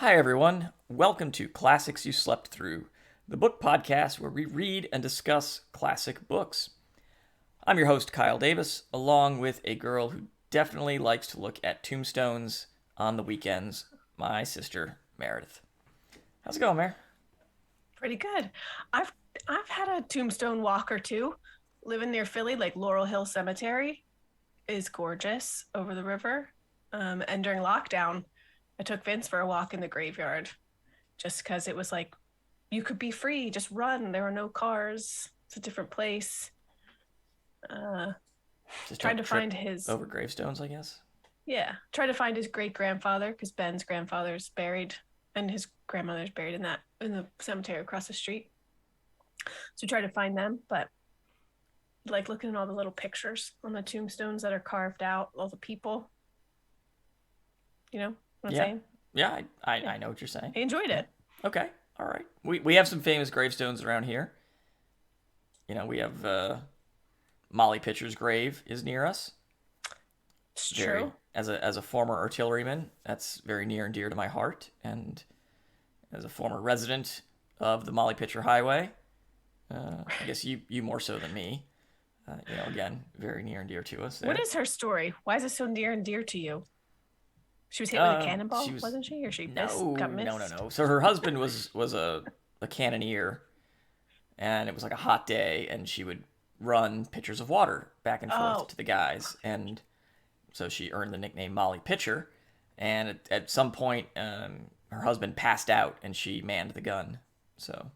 Hi, everyone. Welcome to Classics You Slept Through, the book podcast where we read and discuss classic books. I'm your host, Kyle Davis, along with a girl who definitely likes to look at tombstones on the weekends, my sister, Meredith. How's it going, Mer? Pretty good. I've had a tombstone walk or two. Living near Philly, like Laurel Hill Cemetery, is gorgeous over the river. And during lockdown, I took Vince for a walk in the graveyard, just because it was like you could be free, just run. There were no cars. It's a different place. Just Trying don't to trip find his over gravestones, I guess. trying to find his great grandfather because Ben's grandfather's buried, and his grandmother's buried in the cemetery across the street. So try to find them, but like looking at all the little pictures on the tombstones that are carved out, all the people. You know what I'm saying? Yeah, I know what you're saying. I enjoyed it. Okay, all right. We have some famous gravestones around here. You know, we have Molly Pitcher's grave is near us. It's Very, true. as a former artilleryman, that's very near and dear to my heart. And as a former resident of the Molly Pitcher Highway, I guess you more so than me. Again, very near and dear to us. There. What is her story? Why is it so near and dear to you? She was hit with a cannonball, wasn't she? Or she got missed? No. So her husband was a cannoneer, and it was like a hot day, and she would run pitchers of water back and forth to the guys, and so she earned the nickname Molly Pitcher. And at some point, her husband passed out, and she manned the gun. So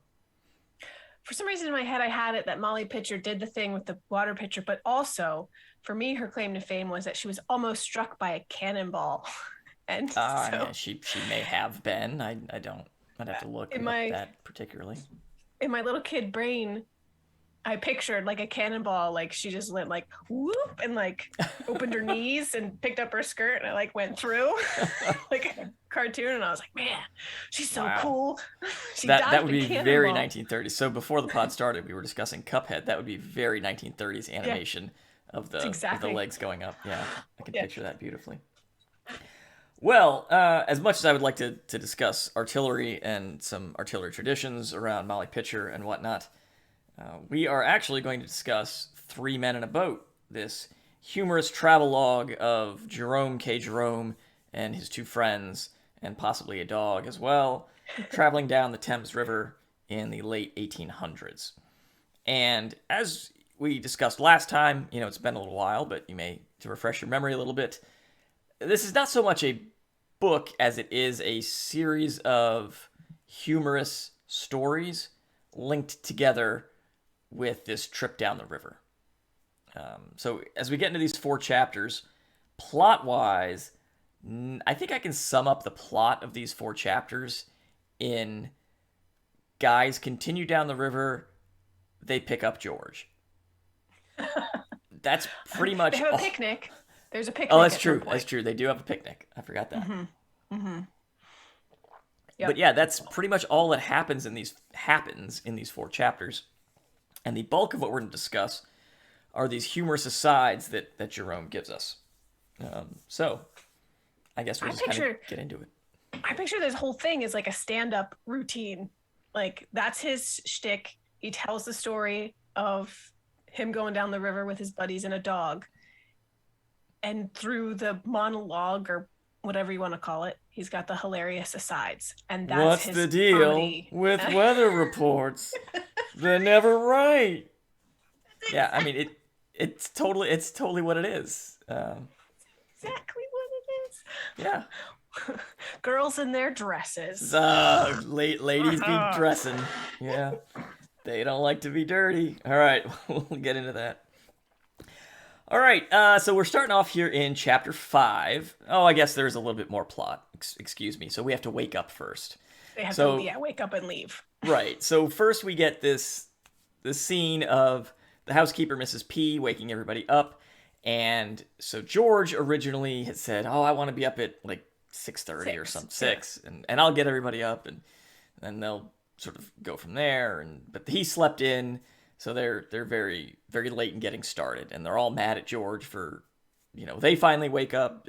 For some reason in my head, I had it that Molly Pitcher did the thing with the water pitcher, but also for me, her claim to fame was that she was almost struck by a cannonball. And she may have been. I don't. I'd have to look at that particularly. In my little kid brain, I pictured like a cannonball, like she just went like whoop and like opened her knees and picked up her skirt and it like went through like a cartoon, and I was like, man, she's so cool. That would be very 1930s. So before the pod started, we were discussing Cuphead. That would be very 1930s animation of the legs going up. Yeah, I can picture that beautifully. Well, as much as I would like to discuss artillery and some artillery traditions around Molly Pitcher and whatnot, we are actually going to discuss Three Men in a Boat, this humorous travelogue of Jerome K. Jerome and his two friends, and possibly a dog as well, traveling down the Thames River in the late 1800s. And as we discussed last time, it's been a little while, but to refresh your memory a little bit, this is not so much a book as it is a series of humorous stories linked together with this trip down the river. So as we get into these 4 chapters, plot-wise, I think I can sum up the plot of these 4 chapters in guys continue down the river, they pick up George. That's pretty much they have a picnic. There's a picnic. Oh, that's true. That's true. They do have a picnic. I forgot that. Yep. But yeah, that's pretty much all that happens in these 4 chapters. And the bulk of what we're going to discuss are these humorous asides that Jerome gives us. So I guess we'll just kind of get into it. I picture this whole thing as like a stand-up routine. Like that's his shtick. He tells the story of him going down the river with his buddies and a dog. And through the monologue or whatever you want to call it, he's got the hilarious asides. And that's what's his the deal comedy. With weather reports? They're never right. Yeah, I mean it's totally what it is. Exactly what it is. Yeah. Girls in their dresses. Ladies be dressing. Yeah. They don't like to be dirty. All right, we'll get into that. All right, so we're starting off here in chapter 5. Oh, I guess there's a little bit more plot. Excuse me. So we have to wake up first. They have to wake up and leave. Right. So first we get this scene of the housekeeper, Mrs. P, waking everybody up. And so George originally had said, "Oh, I want to be up at like 6:30 or something, 6, and I'll get everybody up, and then they'll sort of go from there." But he slept in. So they're very, very late in getting started, and they're all mad at George for, they finally wake up,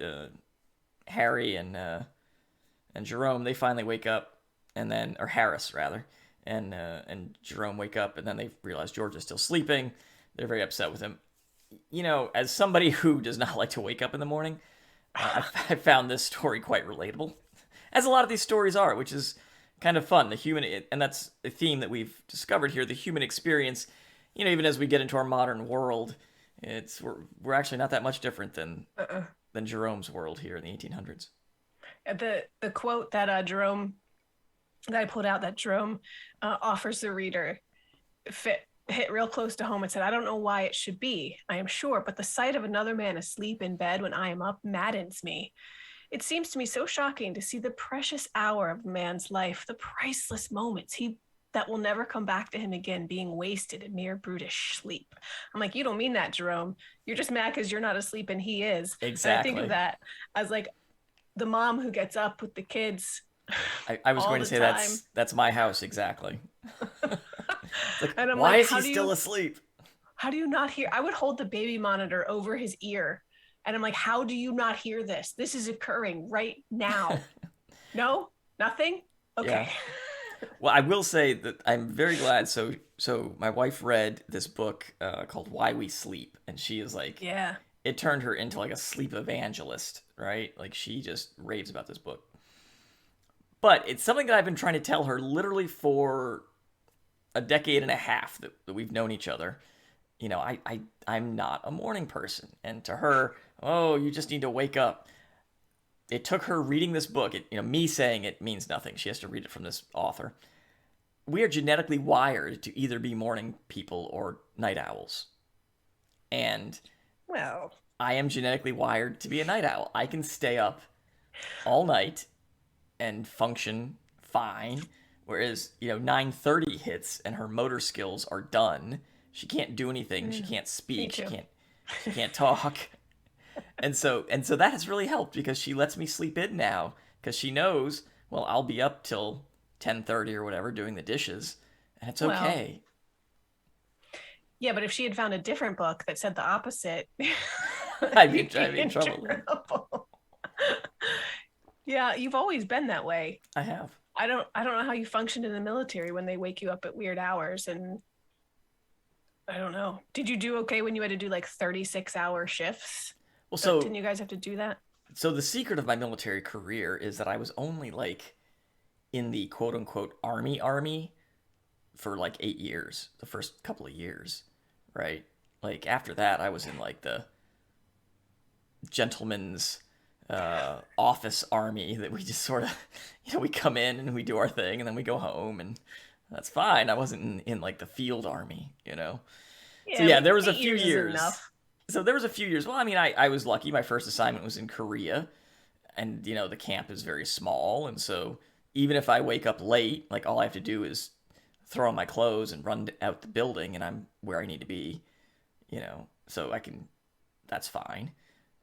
Harry and and Jerome, they finally wake up, or Harris rather, and Jerome wake up, and then they realize George is still sleeping. They're very upset with him. As somebody who does not like to wake up in the morning, I found this story quite relatable, as a lot of these stories are, which is kind of fun. And that's a theme that we've discovered here, the human experience. Even as we get into our modern world, we're actually not that much different than Jerome's world here in the 1800s. The quote that I pulled out, that Jerome offers the reader, hit real close to home. It said, "I don't know why it should be, I am sure, but the sight of another man asleep in bed when I am up maddens me. It seems to me so shocking to see the precious hour of a man's life, the priceless moments that will never come back to him again, being wasted in mere brutish sleep." I'm like, you don't mean that, Jerome. You're just mad because you're not asleep and he is. Exactly. And I think of that as like the mom who gets up with the kids. I was going to say that's my house, exactly. Like, and I'm why like, is he still asleep? How do you not hear? I would hold the baby monitor over his ear, and I'm like, how do you not hear this? This is occurring right now. No? Nothing? Okay. Yeah. Well, I will say that I'm very glad. So my wife read this book called Why We Sleep, and she is like, yeah, it turned her into like a sleep evangelist, right? Like, she just raves about this book. But it's something that I've been trying to tell her literally for a decade and a half that we've known each other. I'm not a morning person. And to her, oh, you just need to wake up. It took her reading this book. Me saying it means nothing. She has to read it from this author. We are genetically wired to either be morning people or night owls. And well, I am genetically wired to be a night owl. I can stay up all night and function fine. Whereas, 9:30 hits and her motor skills are done. She can't do anything. She can't speak. She can't talk. And so that has really helped, because she lets me sleep in now, because she knows, well, I'll be up till 10:30 or whatever doing the dishes, and it's okay. Yeah, but if she had found a different book that said the opposite, I'd be in trouble. Yeah, you've always been that way. I have. I don't know how you functioned in the military when they wake you up at weird hours, and I don't know. Did you do okay when you had to do like 36-hour shifts? Well, didn't you guys have to do that? So the secret of my military career is that I was only like in the quote unquote army for like 8 years, the first couple of years, right? Like, after that, I was in like the gentleman's office army that we just sort of, we come in and we do our thing and then we go home, and that's fine. I wasn't in like the field army, Yeah, so yeah, there was a few years. Years. So there was a few years. Well, I mean, I was lucky. My first assignment was in Korea, and the camp is very small, and so even if I wake up late, like, all I have to do is throw on my clothes and run out the building, and I'm where I need to be, so that's fine.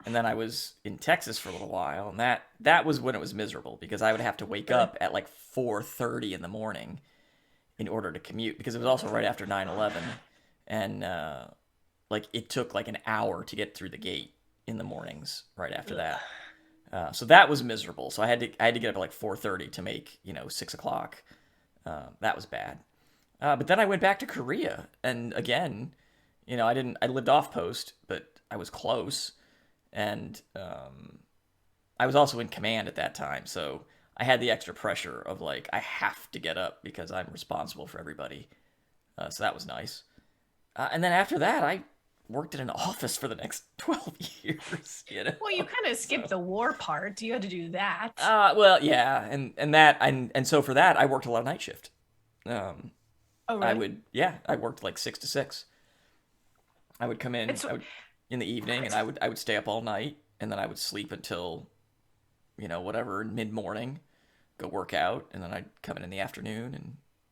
And then I was in Texas for a little while, and that was when it was miserable, because I would have to wake up at like 4:30 in the morning in order to commute, because it was also right after 9/11, and like, it took like an hour to get through the gate in the mornings right after that. So that was miserable. So I had to get up at like 4:30 to make 6 o'clock. That was bad. But then I went back to Korea, and again, I lived off post, but I was close. And I was also in command at that time, so I had the extra pressure of like, I have to get up because I'm responsible for everybody. So that was nice. And then after that, I worked in an office for the next 12 years. Well, you kind of skipped the war part. You had to do that. Well, yeah, and so for that, I worked a lot of night shift. Oh, really? I worked like 6 to 6. I would come in in the evening, and I would stay up all night, and then I would sleep until, whatever, mid-morning, go work out, and then I'd come in the afternoon,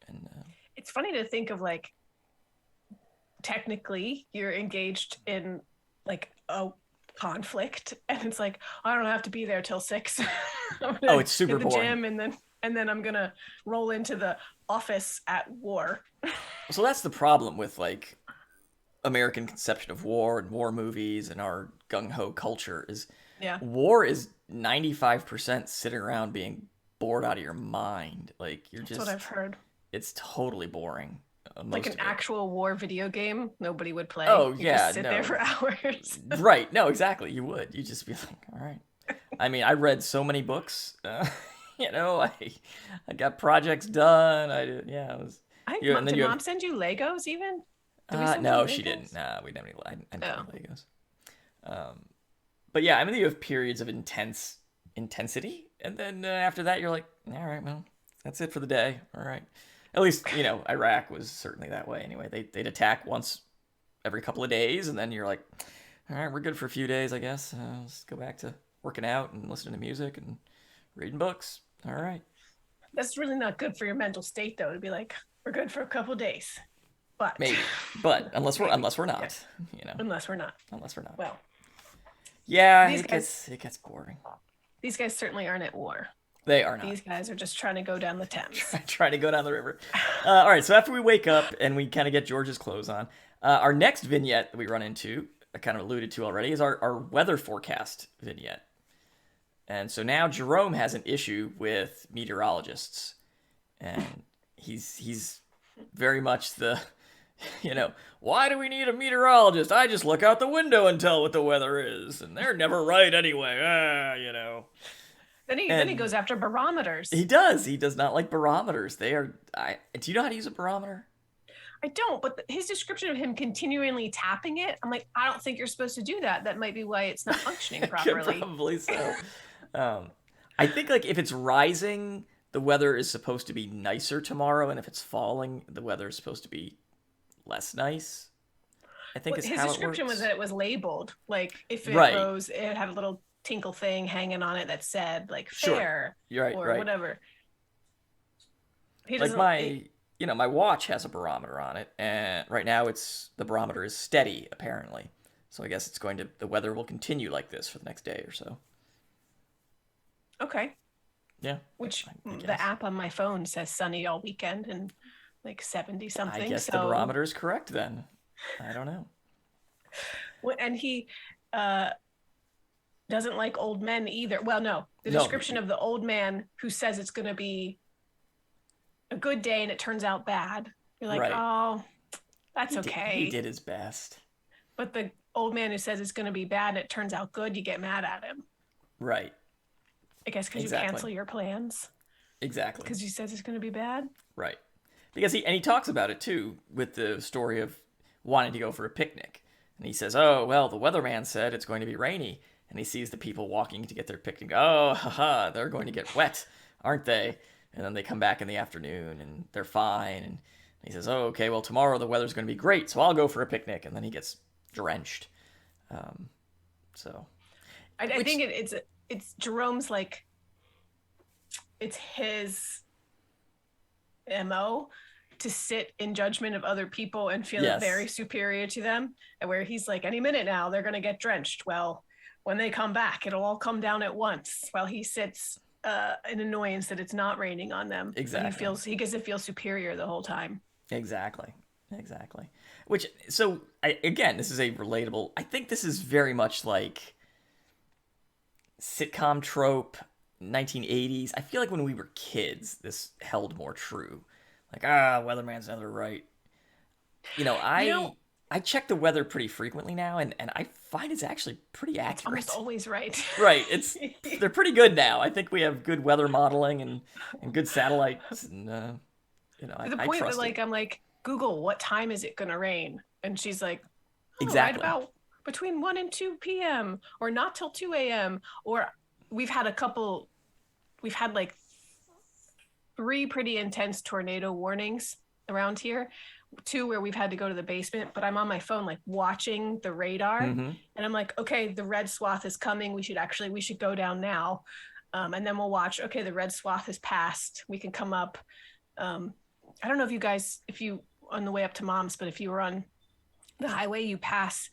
and It's funny to think of, like, technically you're engaged in like a conflict, and it's like, I don't have to be there till 6. It's super hit the boring. Gym, and then I'm gonna roll into the office at war. So that's the problem with like American conception of war and war movies and our gung-ho culture is, war is 95% sitting around being bored out of your mind. Like you're That's what I've heard. It's totally boring. Like an actual war video game, nobody would play. Oh, you yeah, just sit there for hours. Right. No, exactly. You would. You'd just be like, all right. I mean, I read so many books. You know, I got projects done. It was. Did Mom send you Legos even? No, she didn't. Nah, we didn't have any Legos. But yeah, I mean, you have periods of intensity, and then after that, you're like, all right, well, that's it for the day. All right. At least, Iraq was certainly that way anyway. They'd attack once every couple of days, and then you're like, all right, we're good for a few days, I guess. Let's go back to working out and listening to music and reading books. All right. That's really not good for your mental state, though, to be like, we're good for a couple of days. But maybe. But unless we're not, Unless we're not. Well. Yeah, it gets boring. These guys certainly aren't at war. They are not. These guys are just trying to go down the Thames. Trying to go down the river. All right, so after we wake up and we kind of get George's clothes on, our next vignette that we run into, I kind of alluded to already, is our weather forecast vignette. And so now Jerome has an issue with meteorologists. And he's very much the, why do we need a meteorologist? I just look out the window and tell what the weather is. And they're never right anyway, Then he goes after barometers. He does. He does not like barometers. Do you know how to use a barometer? I don't, but his description of him continually tapping it, I'm like, I don't think you're supposed to do that. That might be why it's not functioning properly. Probably so. I think like if it's rising, the weather is supposed to be nicer tomorrow, and if it's falling, the weather is supposed to be less nice. I think his description was that it was labeled. Like if it rose, it had a little tinkle thing hanging on it that said like fair or whatever. Like my watch has a barometer on it, and right now the barometer is steady apparently. So I guess the weather will continue like this for the next day or so. Okay. Yeah. Which the app on my phone says sunny all weekend and like 70 something. I guess the barometer is correct then. I don't know. And he doesn't like old men either. Well, no. The description of the old man who says it's going to be a good day and it turns out bad. You're like, oh, that's okay. He did his best. But the old man who says it's going to be bad and it turns out good, you get mad at him. Right. I guess because you cancel your plans. Exactly. Because he says it's going to be bad. Right. Because he talks about it too with the story of wanting to go for a picnic. And he says, oh, well, the weatherman said it's going to be rainy. And he sees the people walking to get their picnic. Oh, haha, they're going to get wet, aren't they? And then they come back in the afternoon and they're fine. And he says, oh, okay, well, tomorrow the weather's going to be great, so I'll go for a picnic. And then he gets drenched. I think it's Jerome's like, it's his MO to sit in judgment of other people and feel very superior to them. And where he's like, any minute now, they're going to get drenched. Well, when they come back, it'll all come down at once while he sits in annoyance that it's not raining on them. Exactly. And he gets to feel superior the whole time. Exactly. This is a relatable, I think this is very much like sitcom trope, 1980s. I feel like when we were kids, this held more true. Like, weatherman's never right. I check the weather pretty frequently now, and I find it's actually pretty accurate. It's almost always right. Right. They're pretty good now. I think we have good weather modeling and good satellites, and to the point that like I'm like, Google, what time is it gonna rain? And she's like, exactly, right about between 1 and 2 p.m. or not till 2 a.m. Or we've had like 3 pretty intense tornado warnings around here. 2 where we've had to go to the basement, but I'm on my phone like watching the radar, and I'm like, okay, the red swath is coming. We should go down now, and then we'll watch. Okay, the red swath is passed. We can come up. I don't know if you on the way up to Mom's, but if you were on the highway, you pass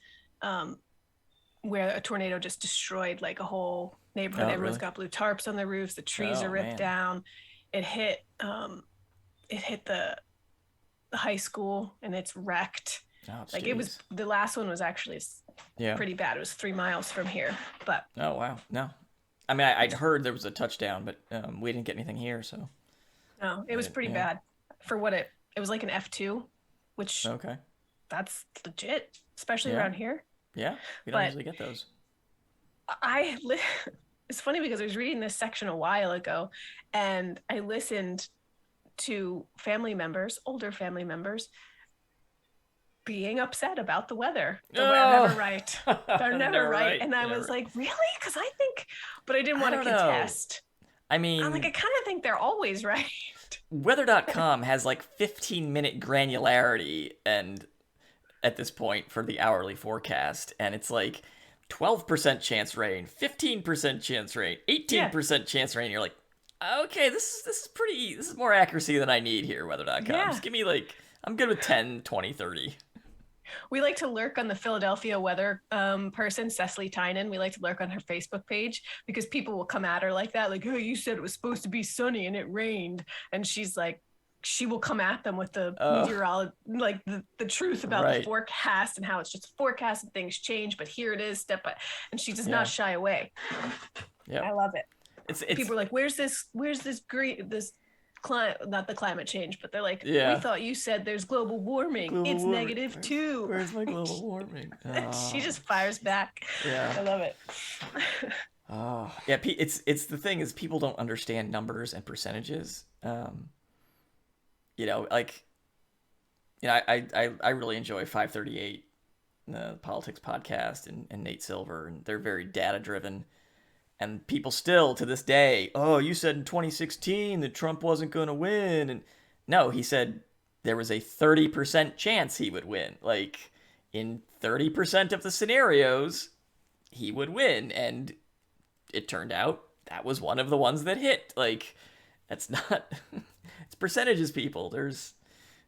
where a tornado just destroyed like a whole neighborhood. Everyone's got blue tarps on their roofs. The trees are ripped down. It hit the high school and it's wrecked. Like it was, the last one was actually pretty bad. It was 3 miles from here, but oh wow, no, I mean, I'd heard there was a touchdown, but we didn't get anything here, so. No, it was pretty bad for what it was like an F2, which that's legit, especially around here. Yeah, we don't usually get those. It's funny because I was reading this section a while ago, and I listened to older family members, being upset about the weather. They're never right. They're never right. And I was like, really? Because I think, but I didn't want to contest. I mean, I'm like, I kind of think they're always right. Weather.com has like 15-minute granularity and at this point for the hourly forecast, and it's like 12% chance rain, 15% chance rain, 18% chance rain. You're like, okay, this is more accuracy than I need here, Weather.com. Just give me like, I'm good with 10, 20, 30. We like to lurk on the Philadelphia weather person, Cecily Tynan. We like to lurk on her Facebook page because people will come at her like that, like, oh, you said it was supposed to be sunny and it rained. And she's like, she will come at them with the meteorology, like the truth about the forecast and how it's just a forecast and things change, but here it is, step by, and she does not shy away. Yeah, I love it. It's people are like, where's this climate, not the climate change, but they're like, we thought you said there's global warming. It's negative too. Where's my global warming? She just fires back. Yeah, I love it. Yeah. It's the thing is people don't understand numbers and percentages. I really enjoy 538, the politics podcast, and Nate Silver, and they're very data driven. And people still, to this day, oh, you said in 2016 that Trump wasn't going to win. And no, he said there was a 30% chance he would win. Like, in 30% of the scenarios, he would win. And it turned out that was one of the ones that hit. Like, that's not... it's percentages, people.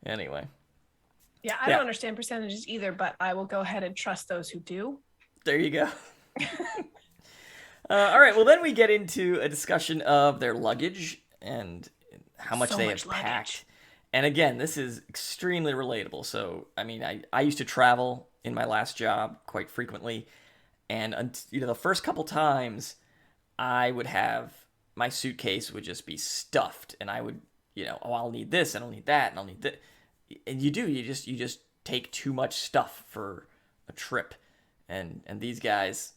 Anyway. Yeah, I don't understand percentages either, but I will go ahead and trust those who do. There you go. All right, well, then we get into a discussion of their luggage and how much they have packed. And again, this is extremely relatable. So, I mean, I used to travel in my last job quite frequently. And, the first couple times, I would have, my suitcase would just be stuffed. And I would, I'll need this, and I'll need that, and I'll need that. And you just take too much stuff for a trip. And these guys...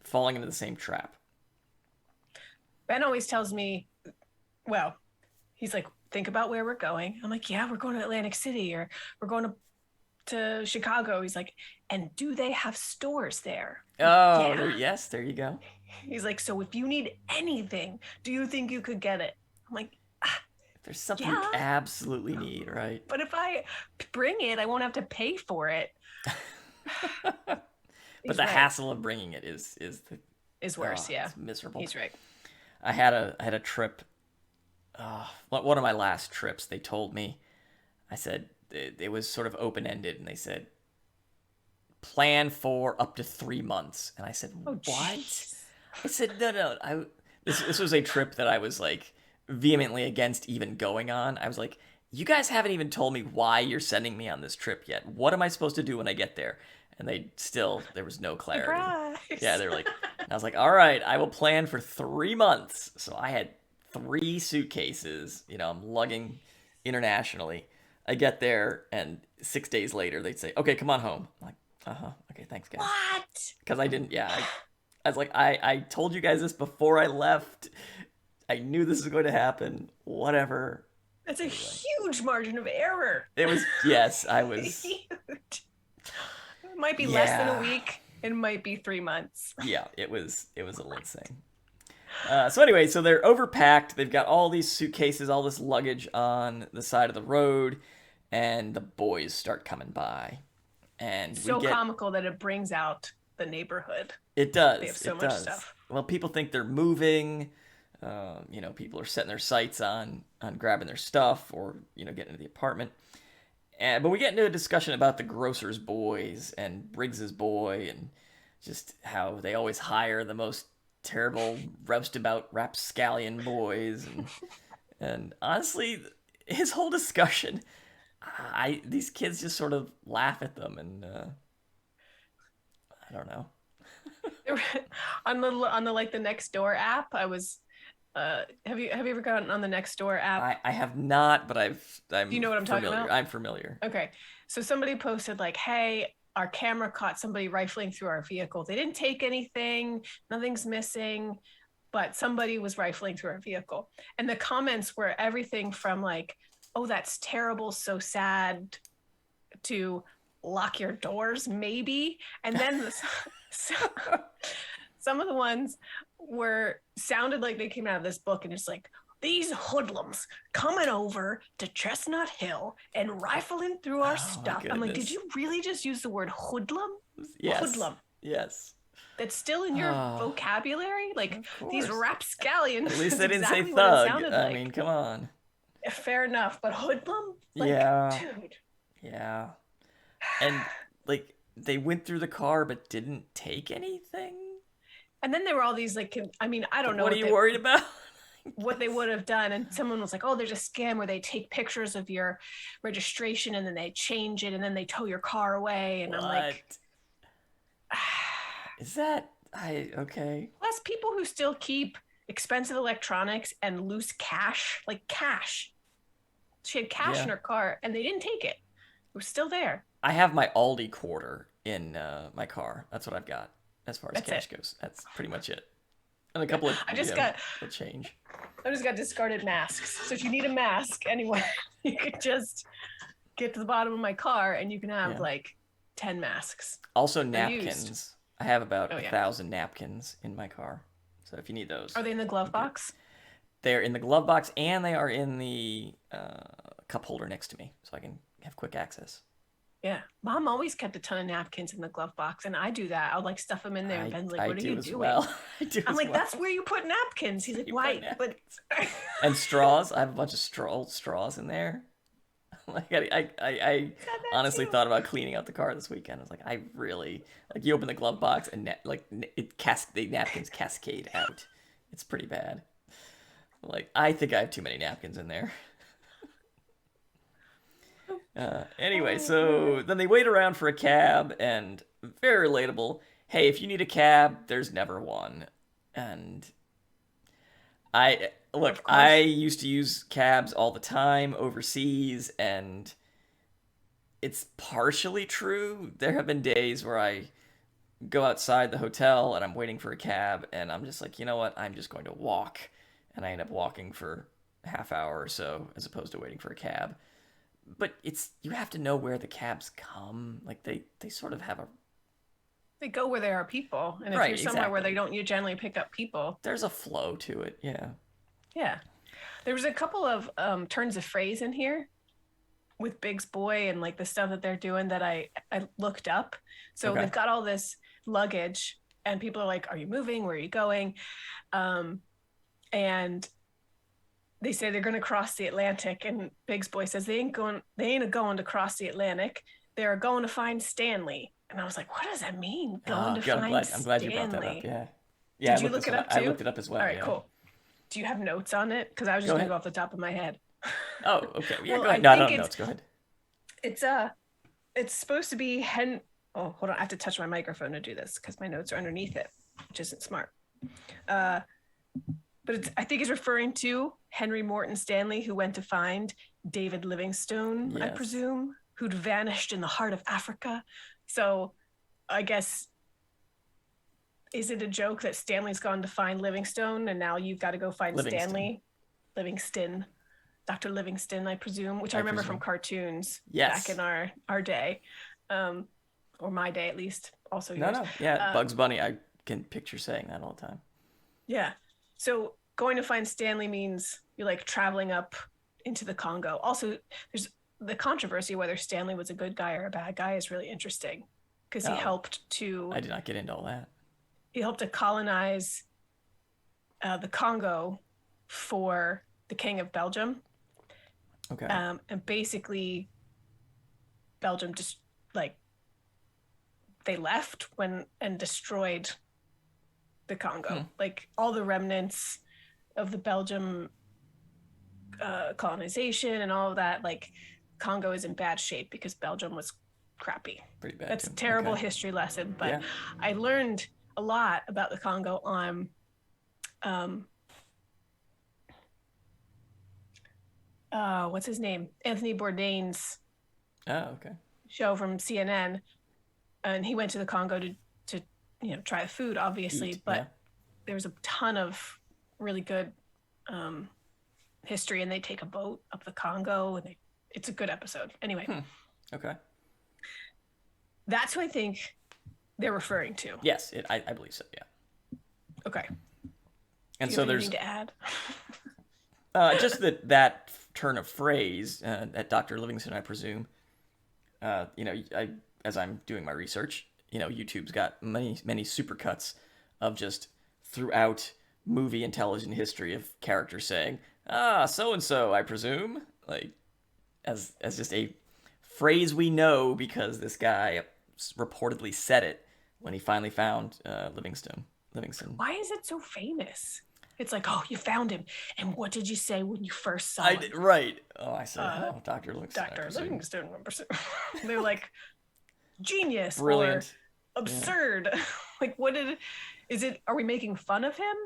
falling into the same trap. Ben always tells me, well, he's like, think about where we're going. I'm like, yeah, we're going to Atlantic City, or we're going to Chicago. He's like, and do they have stores there? Oh, yes, there you go. He's like, so if you need anything, do you think you could get it? I'm like, if there's something you absolutely need, right? But if I bring it, I won't have to pay for it. But the hassle of bringing it is worse. Yeah, it's miserable. He's right. I had a trip. One of my last trips, they told me, I said it was sort of open ended, and they said plan for up to 3 months, and I said what? Geez. I said no. This was a trip that I was like vehemently against even going on. I was like, you guys haven't even told me why you're sending me on this trip yet. What am I supposed to do when I get there? And there was no clarity. Surprise. Yeah, they were like, and I was like, all right, I will plan for 3 months. So I had 3 suitcases, I'm lugging internationally. I get there, and 6 days later, they'd say, okay, come on home. I'm like, okay, thanks, guys. What? Because I didn't, I was like, I told you guys this before I left. I knew this was going to happen. Whatever. That's a huge margin of error. It was, yes, I was... huge. It might be less than a week. It might be 3 months. Yeah, it was a little insane. So anyway, so they're overpacked. They've got all these suitcases, all this luggage on the side of the road, and the boys start coming by. And so comical that it brings out the neighborhood. It does. They have so much stuff. Well, people think they're moving. People are setting their sights on grabbing their stuff or getting into the apartment. But we get into a discussion about the grocer's boys and Briggs's boy, and just how they always hire the most terrible roustabout rapscallion boys, and honestly, his whole discussion, these kids just sort of laugh at them, and I don't know. On the like the Nextdoor app, I was. Have you ever gotten on the Nextdoor app? I have not, but Do you know what I'm familiar. talking about? I'm familiar. Okay, so somebody posted like, "Hey, our camera caught somebody rifling through our vehicle. They didn't take anything, nothing's missing, but somebody was rifling through our vehicle." And the comments were everything from like, "Oh, that's terrible, so sad," to "lock your doors, maybe." And then some of the ones sounded like they came out of this book, and it's like, "These hoodlums coming over to Chestnut Hill and rifling through our stuff." I'm like, did you really just use the word hoodlum? Yes. Hoodlum. Yes. That's still in your vocabulary? Like, these rapscallions. At least they didn't say thug. I mean, come on. Fair enough, but hoodlum? Like, yeah. Dude. Yeah. And, like, they went through the car but didn't take anything? And then there were all these, like, I mean, I don't know. What are you worried about? What they would have done. And someone was like, "Oh, there's a scam where they take pictures of your registration and then they change it and then they tow your car away." And what? I'm like, is that okay? Plus, people who still keep expensive electronics and loose cash, like cash. She had cash in her car and they didn't take it. It was still there. I have my Aldi quarter in my car. That's what I've got as far as cash goes. That's pretty much it. And a couple of change. I just got discarded masks. So if you need a mask anyway, you could just get to the bottom of my car and you can have like 10 masks. Also napkins. I have about 1,000 napkins in my car. So if you need those. Are they in the glove box? They're in the glove box and they are in the cup holder next to me. So I can have quick access. Yeah. Mom always kept a ton of napkins in the glove box, and I do that. I'll like stuff them in there, and Ben's like, "What are you doing?" Well. I'm like, "That's where you put napkins." He's like, "Why?" But and straws. I have a bunch of straws in there. Like I honestly thought about cleaning out the car this weekend. I was like, I really like. You open the glove box and the napkins cascade out. It's pretty bad. Like I think I have too many napkins in there. Anyway, so then they wait around for a cab, and very relatable. Hey, if you need a cab, there's never one. And I used to use cabs all the time overseas, and it's partially true. There have been days where I go outside the hotel and I'm waiting for a cab, and I'm just like, you know what? I'm just going to walk, and I end up walking for a half hour or so as opposed to waiting for a cab. But you have to know where the cabs come. Like they sort of have they go where there are people. And if you're somewhere where they don't, you generally pick up people. There's a flow to it. Yeah. Yeah. There was a couple of turns of phrase in here with Big's boy and like the stuff that they're doing that I looked up. So they've got all this luggage and people are like, "Are you moving? Where are you going?" And they say they're going to cross the Atlantic, and Big's boy says they ain't going to cross the Atlantic. They're going to find Stanley. And I was like, what does that mean? Find Stanley? I'm glad you brought that up. Yeah. Did you look it up too? I looked it up as well. All right, cool. Do you have notes on it? Because I was just going to go off the top of my head. Oh, okay. Yeah, go ahead. No, I don't have notes. Go ahead. It's supposed to be oh, hold on. I have to touch my microphone to do this because my notes are underneath it, which isn't smart. But I think it's referring to Henry Morton Stanley, who went to find David Livingstone, I presume, who'd vanished in the heart of Africa. So I guess, is it a joke that Stanley's gone to find Livingstone and now you've got to go find Stanley? Livingston. Dr. Livingston, I presume, which I remember from cartoons back in our day. Or my day, at least. Also yours. No. Yeah, Bugs Bunny. I can picture saying that all the time. Yeah. So going to find Stanley means you're like traveling up into the Congo. Also, there's the controversy whether Stanley was a good guy or a bad guy is really interesting because he helped to... I did not get into all that. He helped to colonize the Congo for the King of Belgium. Okay. And basically, Belgium just they left and destroyed the Congo. Like all the remnants of the Belgium colonization and all of that, like Congo is in bad shape because Belgium was crappy. Pretty bad. That's a terrible history lesson, but I learned a lot about the Congo on what's his name? Anthony Bourdain's show from CNN. And he went to the Congo to try the food, obviously, but there's a ton of really good history, and they take a boat up the Congo, and it's a good episode. Anyway. Okay. That's who I think they're referring to. Yes, I believe so, yeah. Okay. And so there's anything to add? Just that turn of phrase at Dr. Livingston, I presume. As I'm doing my research, YouTube's got many supercuts of just throughout movie and television history of characters saying, so and so, I presume, like as just a phrase we know because this guy reportedly said it when he finally found Livingston. Why is it so famous? It's like, oh, you found him, and what did you say when you first saw him? Right. Oh, I said, Dr. Livingston. Dr. Livingston. They're like, genius, brilliant, or absurd. Yeah. Like, are we making fun of him,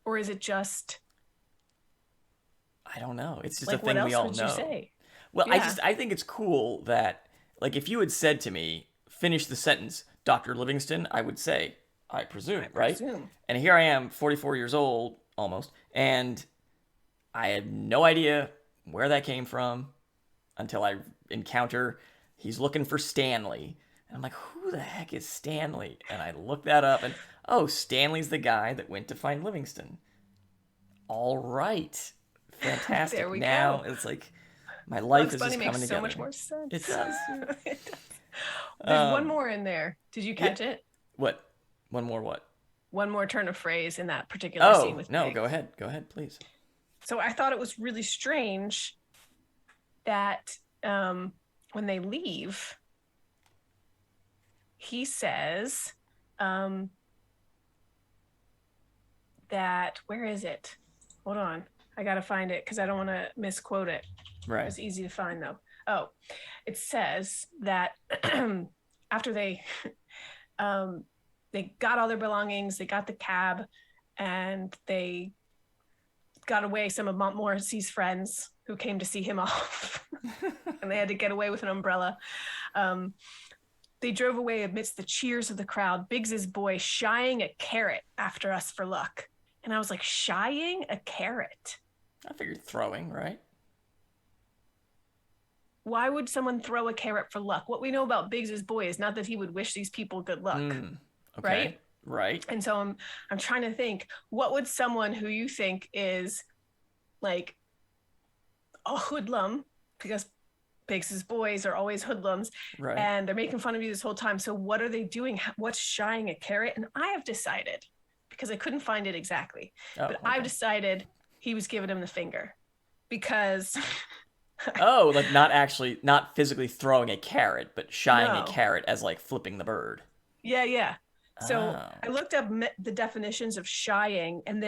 or is it just? I don't know. It's just like, a thing we all know. What else would you say? Well, yeah. I think it's cool that, like, if you had said to me, finish the sentence, Dr. Livingston, I would say, I presume, right? And here I am, 44 years old, almost, and I had no idea where that came from until I encounter, he's looking for Stanley. And I'm like, who the heck is Stanley? And I look that up, and, Stanley's the guy that went to find Livingston. All right. Fantastic. There we go. It's like, my life is just coming together. Makes so much more sense. It does. It does. There's one more in there. Did you catch it? What? One more what? One more turn of phrase in that particular scene with Biggs. Go ahead, please. So I thought it was really strange that when they leave, he says that, where is it? Hold on. I got to find it because I don't want to misquote it. Right. It's easy to find, though. Oh, it says that after they got all their belongings, they got the cab, and they got away some of Montmorency's friends who came to see him off, and they had to get away with an umbrella. They drove away amidst the cheers of the crowd, Biggs's boy shying a carrot after us for luck. And I was like, shying a carrot? I figured throwing, right? Why would someone throw a carrot for luck? What we know about Biggs's boy is not that he would wish these people good luck. Okay. Right. And so I'm trying to think, what would someone who you think is like a hoodlum, because Biggs's boys are always hoodlums, right, and they're making fun of you this whole time. So what are they doing? What's shying a carrot? And I have decided, because I couldn't find it exactly, I've decided he was giving him the finger, because like not physically throwing a carrot, but shying a carrot as like flipping the bird. Yeah. So I looked up the definitions of shying, and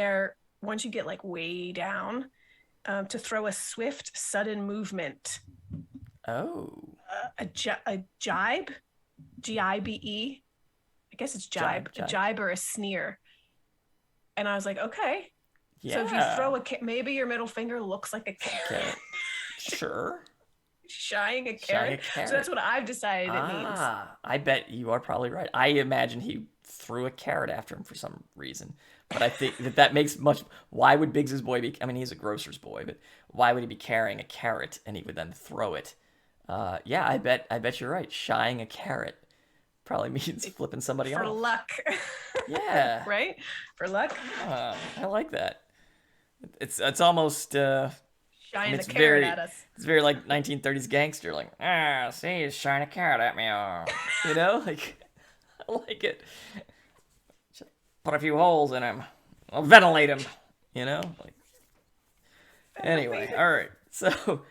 once you get like way down, to throw a swift, sudden movement. A jibe, Gibe. I guess it's jibe. A jibe or a sneer. And I was like, okay. Yeah. So if you throw maybe your middle finger looks like a carrot. Sure. Shying a carrot. So that's what I've decided it means. I bet you are probably right. I imagine he threw a carrot after him for some reason. But I think that makes much. Why would Biggs's boy be? I mean, he's a grocer's boy, but why would he be carrying a carrot and he would then throw it? Yeah, I bet you're right. Shying a carrot probably means flipping somebody off. For luck. Yeah. Right? For luck. I like that. It's almost shying a carrot at us. It's very like 1930s gangster, like, see, he's shying a carrot at me. You know, like, I like it. Just put a few holes in him. I'll ventilate him. You know, like. Anyway, all right. So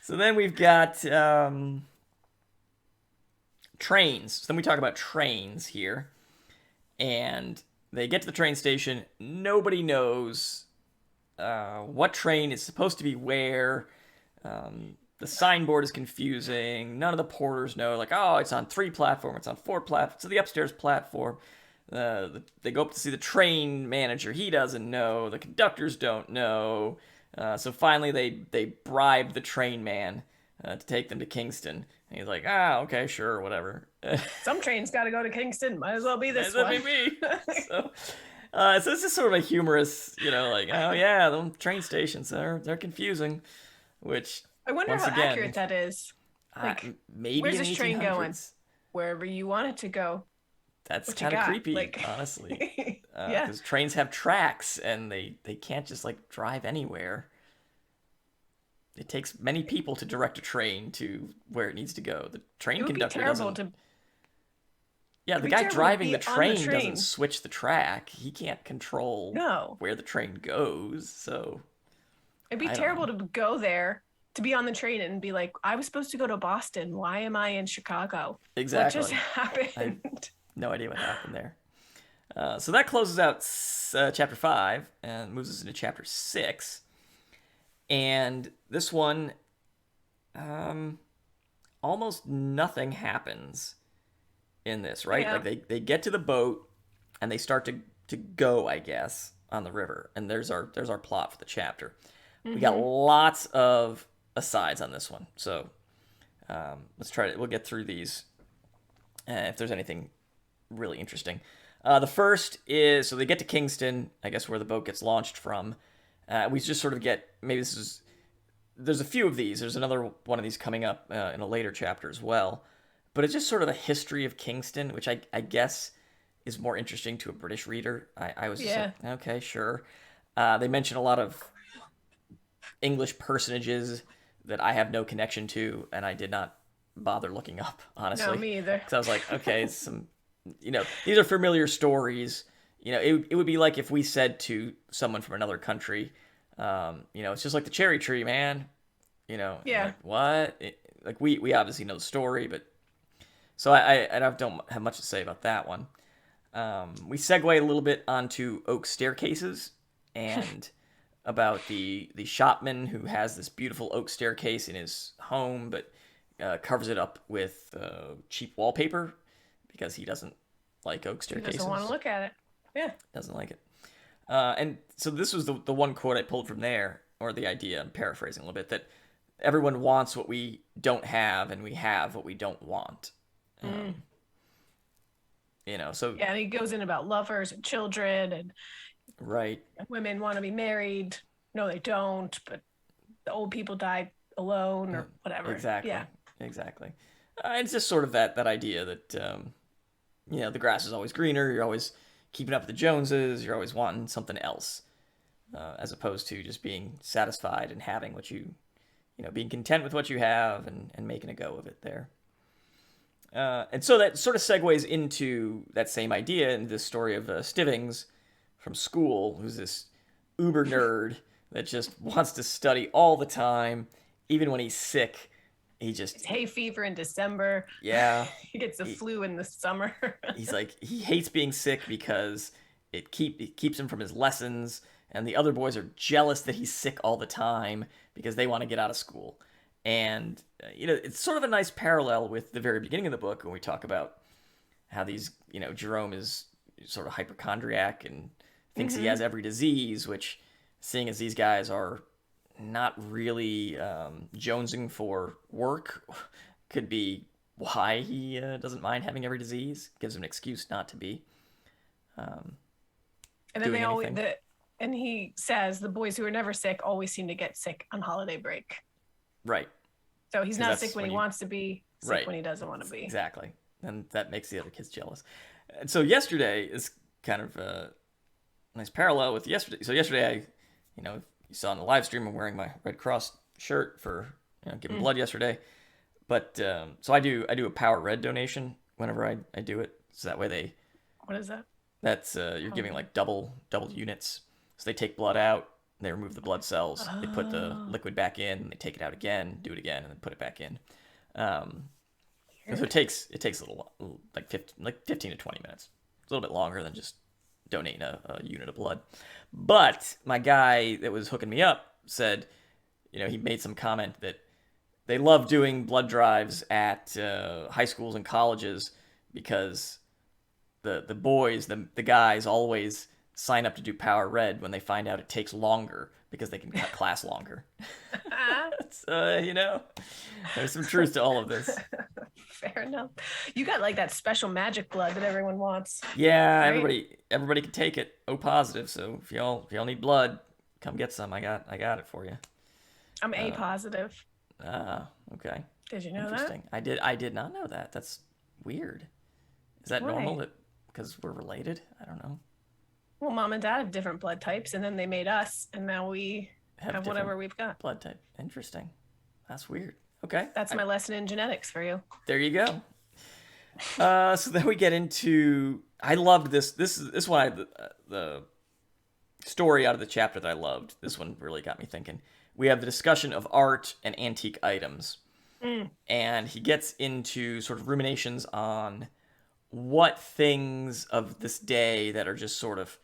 then we've got trains. So then we talk about trains here, and they get to the train station. Nobody knows what train is supposed to be where. The signboard is confusing. None of the porters know, like, it's on 3 platform, it's on 4 platform, it's the upstairs platform. They go up to see the train manager. He doesn't know. The conductors don't know. So finally, they bribe the train man to take them to Kingston. And he's like, okay, sure, whatever. Some trains got to go to Kingston. Might as well be this one. Might as well be me. So it's just sort of a humorous, like, oh yeah, the train stations, they're confusing. Which I wonder how accurate that is. Like, maybe where's this train going? Wherever you want it to go. That's kind of creepy, honestly. Because trains have tracks, and they can't just like drive anywhere. It takes many people to direct a train to where it needs to go. The train conductor doesn't. Yeah, the guy driving the train doesn't switch the track. He can't control where the train goes. So it'd be terrible to go there, to be on the train and be like, I was supposed to go to Boston. Why am I in Chicago? Exactly. What just happened? No idea what happened there. So that closes out chapter 5 and moves us into chapter 6. And this one, almost nothing happens in this, right? Yeah. Like they get to the boat and they start to go, I guess, on the river. And there's our plot for the chapter. Mm-hmm. We got lots of asides on this one. So let's try to, we'll get through these if there's anything really interesting. The first is, so they get to Kingston, I guess where the boat gets launched from. We just sort of get, there's a few of these. There's another one of these coming up in a later chapter as well. But it's just sort of a history of Kingston, which I guess is more interesting to a British reader. I was just like, okay, sure. They mention a lot of English personages that I have no connection to, and I did not bother looking up, honestly. No, me either. Because I was like, okay, these are familiar stories. It would be like if we said to someone from another country, it's just like the cherry tree, man. Like, what? We obviously know the story, but so I don't have much to say about that one. We segue a little bit onto oak staircases and about the shopman who has this beautiful oak staircase in his home, but covers it up with cheap wallpaper because he doesn't like oak staircases. He doesn't want to look at it. Yeah. Doesn't like it. And so this was the one quote I pulled from there, or the idea, I'm paraphrasing a little bit, that everyone wants what we don't have, and we have what we don't want. So... Yeah, and he goes in about lovers and children, and right. Women want to be married. No, they don't, but the old people die alone or whatever. Exactly. Yeah. Exactly. It's just sort of that idea that, the grass is always greener. You're always keeping up with the Joneses. You're always wanting something else, as opposed to just being satisfied and having what being content with what you have and making a go of it there. And so that sort of segues into that same idea in this story of Stivings from school, who's this uber nerd that just wants to study all the time, even when he's sick. It's hay fever in December. Yeah. He gets the flu in the summer. He's like, he hates being sick because it keeps him from his lessons, and the other boys are jealous that he's sick all the time because they want to get out of school. And, it's sort of a nice parallel with the very beginning of the book when we talk about how these, Jerome is sort of hypochondriac and thinks he has every disease, which, seeing as these guys are not really jonesing for work, could be why he doesn't mind having every disease. Gives him an excuse not to be. And then they always, and he says the boys who are never sick always seem to get sick on holiday break. Right. So he's not sick when he wants to be, sick when he doesn't want to be. Exactly. And that makes the other kids jealous. And so yesterday is kind of a nice parallel with yesterday. So yesterday, you saw in the live stream, I'm wearing my Red Cross shirt for giving blood yesterday. But so I do a Power Red donation whenever I do it. So that way they... What is that? That's you're giving like double units. So they take blood out, they remove the blood cells, they put the liquid back in, they take it out again, do it again, and then put it back in. So it takes a little, like 15 to 20 minutes. It's a little bit longer than just donating a unit of blood. But my guy that was hooking me up said, he made some comment that they love doing blood drives at high schools and colleges because the boys, the guys always sign up to do Power Red when they find out it takes longer because they can cut class longer. You know, there's some truth to all of this. Fair enough. You got like that special magic blood that everyone wants. Yeah, right? everybody can take it. O positive. So if y'all need blood, come get some. I got it for you. I'm A positive. Okay. Did you know Interesting. that? I did not know that. That's weird. Is that normal? Because we're related? I don't know. Well, mom and dad have different blood types, and then they made us, and now we have whatever we've got. Blood type. Interesting. That's weird. Okay. That's my lesson in genetics for you. There you go. So then we get into. I loved this. This one. The story out of the chapter that I loved. This one really got me thinking. We have the discussion of art and antique items, and he gets into sort of ruminations on what things of this day that are just sort of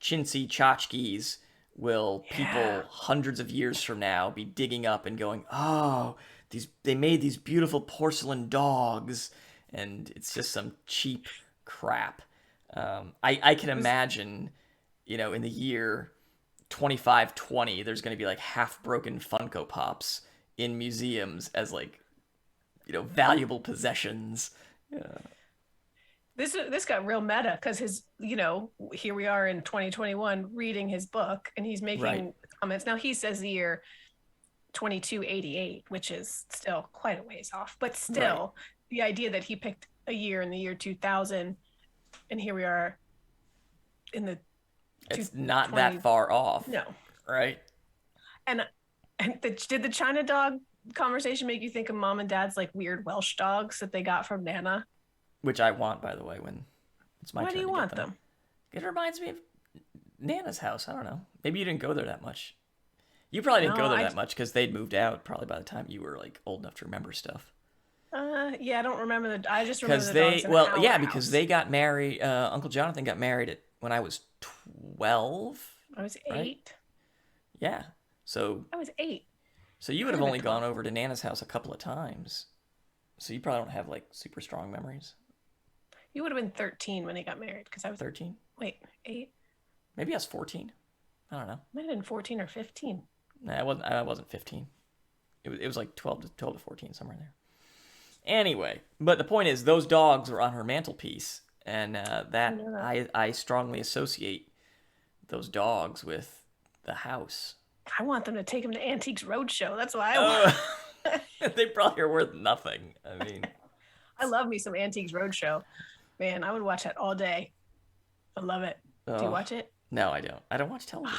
chintzy tchotchkes will people hundreds of years from now be digging up and going, oh, they made these beautiful porcelain dogs, and it's just some cheap crap. I can imagine, in the year 2520, there's going to be like half-broken Funko Pops in museums as like, valuable possessions. Yeah. This got real meta because his, here we are in 2021 reading his book, and he's making comments. Now he says the year 2288, which is still quite a ways off, but still the idea that he picked a year in the year 2000, and here we are in the. It's not that far off. No. Right. And did the China dog conversation make you think of mom and dad's like weird Welsh dogs that they got from Nana? Which I want, by the way, when it's my turn. Why do you want them? It reminds me of Nana's house. I don't know. Maybe you didn't go there that much. You probably didn't go there that much because they'd moved out probably by the time you were like old enough to remember stuff. Yeah, I don't remember I just remember the dogs in our house. Because they got married. Uncle Jonathan got married when I was 12. I was 8. Right? Yeah. So I was 8. So you would have only gone over to Nana's house a couple of times. So you probably don't have like super strong memories. You would have been 13 when they got married because I was 13. Wait, 8? Maybe I was 14. I don't know. Might have been 14 or 15. Nah, I wasn't 15. It was like 12 to 14, somewhere there. Anyway, but the point is, those dogs were on her mantelpiece, and I strongly associate those dogs with the house. I want them to take them to Antiques Roadshow. That's why I want. They probably are worth nothing. I mean, I love me some Antiques Roadshow. Man, I would watch that all day. I love it. Do you watch it? No, I don't. I don't watch television.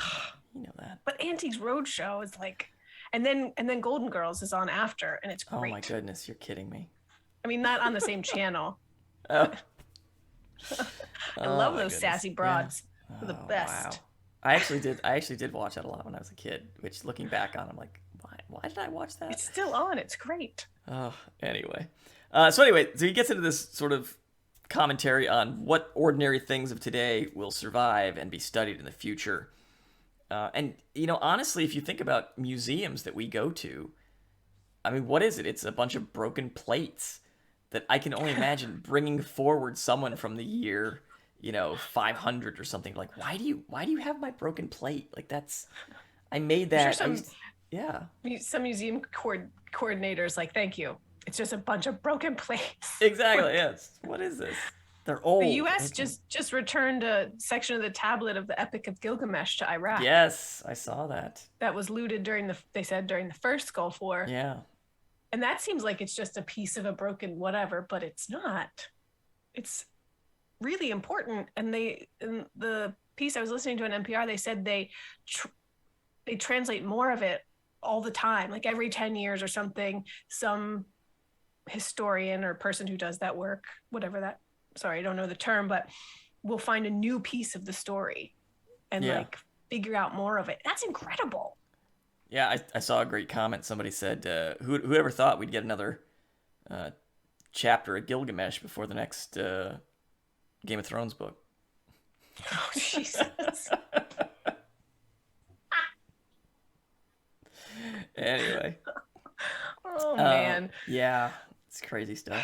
You know that. But Antiques Roadshow is like, and then Golden Girls is on after, and it's great. Oh my goodness, you're kidding me. I mean, not on the same channel. Oh. I love those sassy broads. Yeah. They're the best. Wow. I actually did watch that a lot when I was a kid. Which, looking back on, I'm like, why did I watch that? It's still on. It's great. Oh, anyway. So he gets into this sort of commentary on what ordinary things of today will survive and be studied in the future. And, honestly, if you think about museums that we go to, I mean, what is it? It's a bunch of broken plates that I can only imagine bringing forward someone from the year, 500 or something. Like, why do you have my broken plate? Like, I made that. Sure some museum coordinators like, thank you. It's just a bunch of broken plates. Exactly. Yes. What is this? They're old. The U.S. just returned a section of the tablet of the Epic of Gilgamesh to Iraq. Yes, I saw that. That was looted during the first Gulf War. Yeah. And that seems like it's just a piece of a broken whatever, but it's not. It's really important. And in the piece I was listening to on NPR, they said they translate more of it all the time, like every 10 years or something. Some historian or person who does that work, I don't know the term, but will find a new piece of the story and like figure out more of it. That's incredible. Yeah, I saw a great comment. Somebody said, whoever thought we'd get another chapter of Gilgamesh before the next Game of Thrones book? Oh, Jesus. Anyway. Oh, man. Yeah, it's crazy stuff.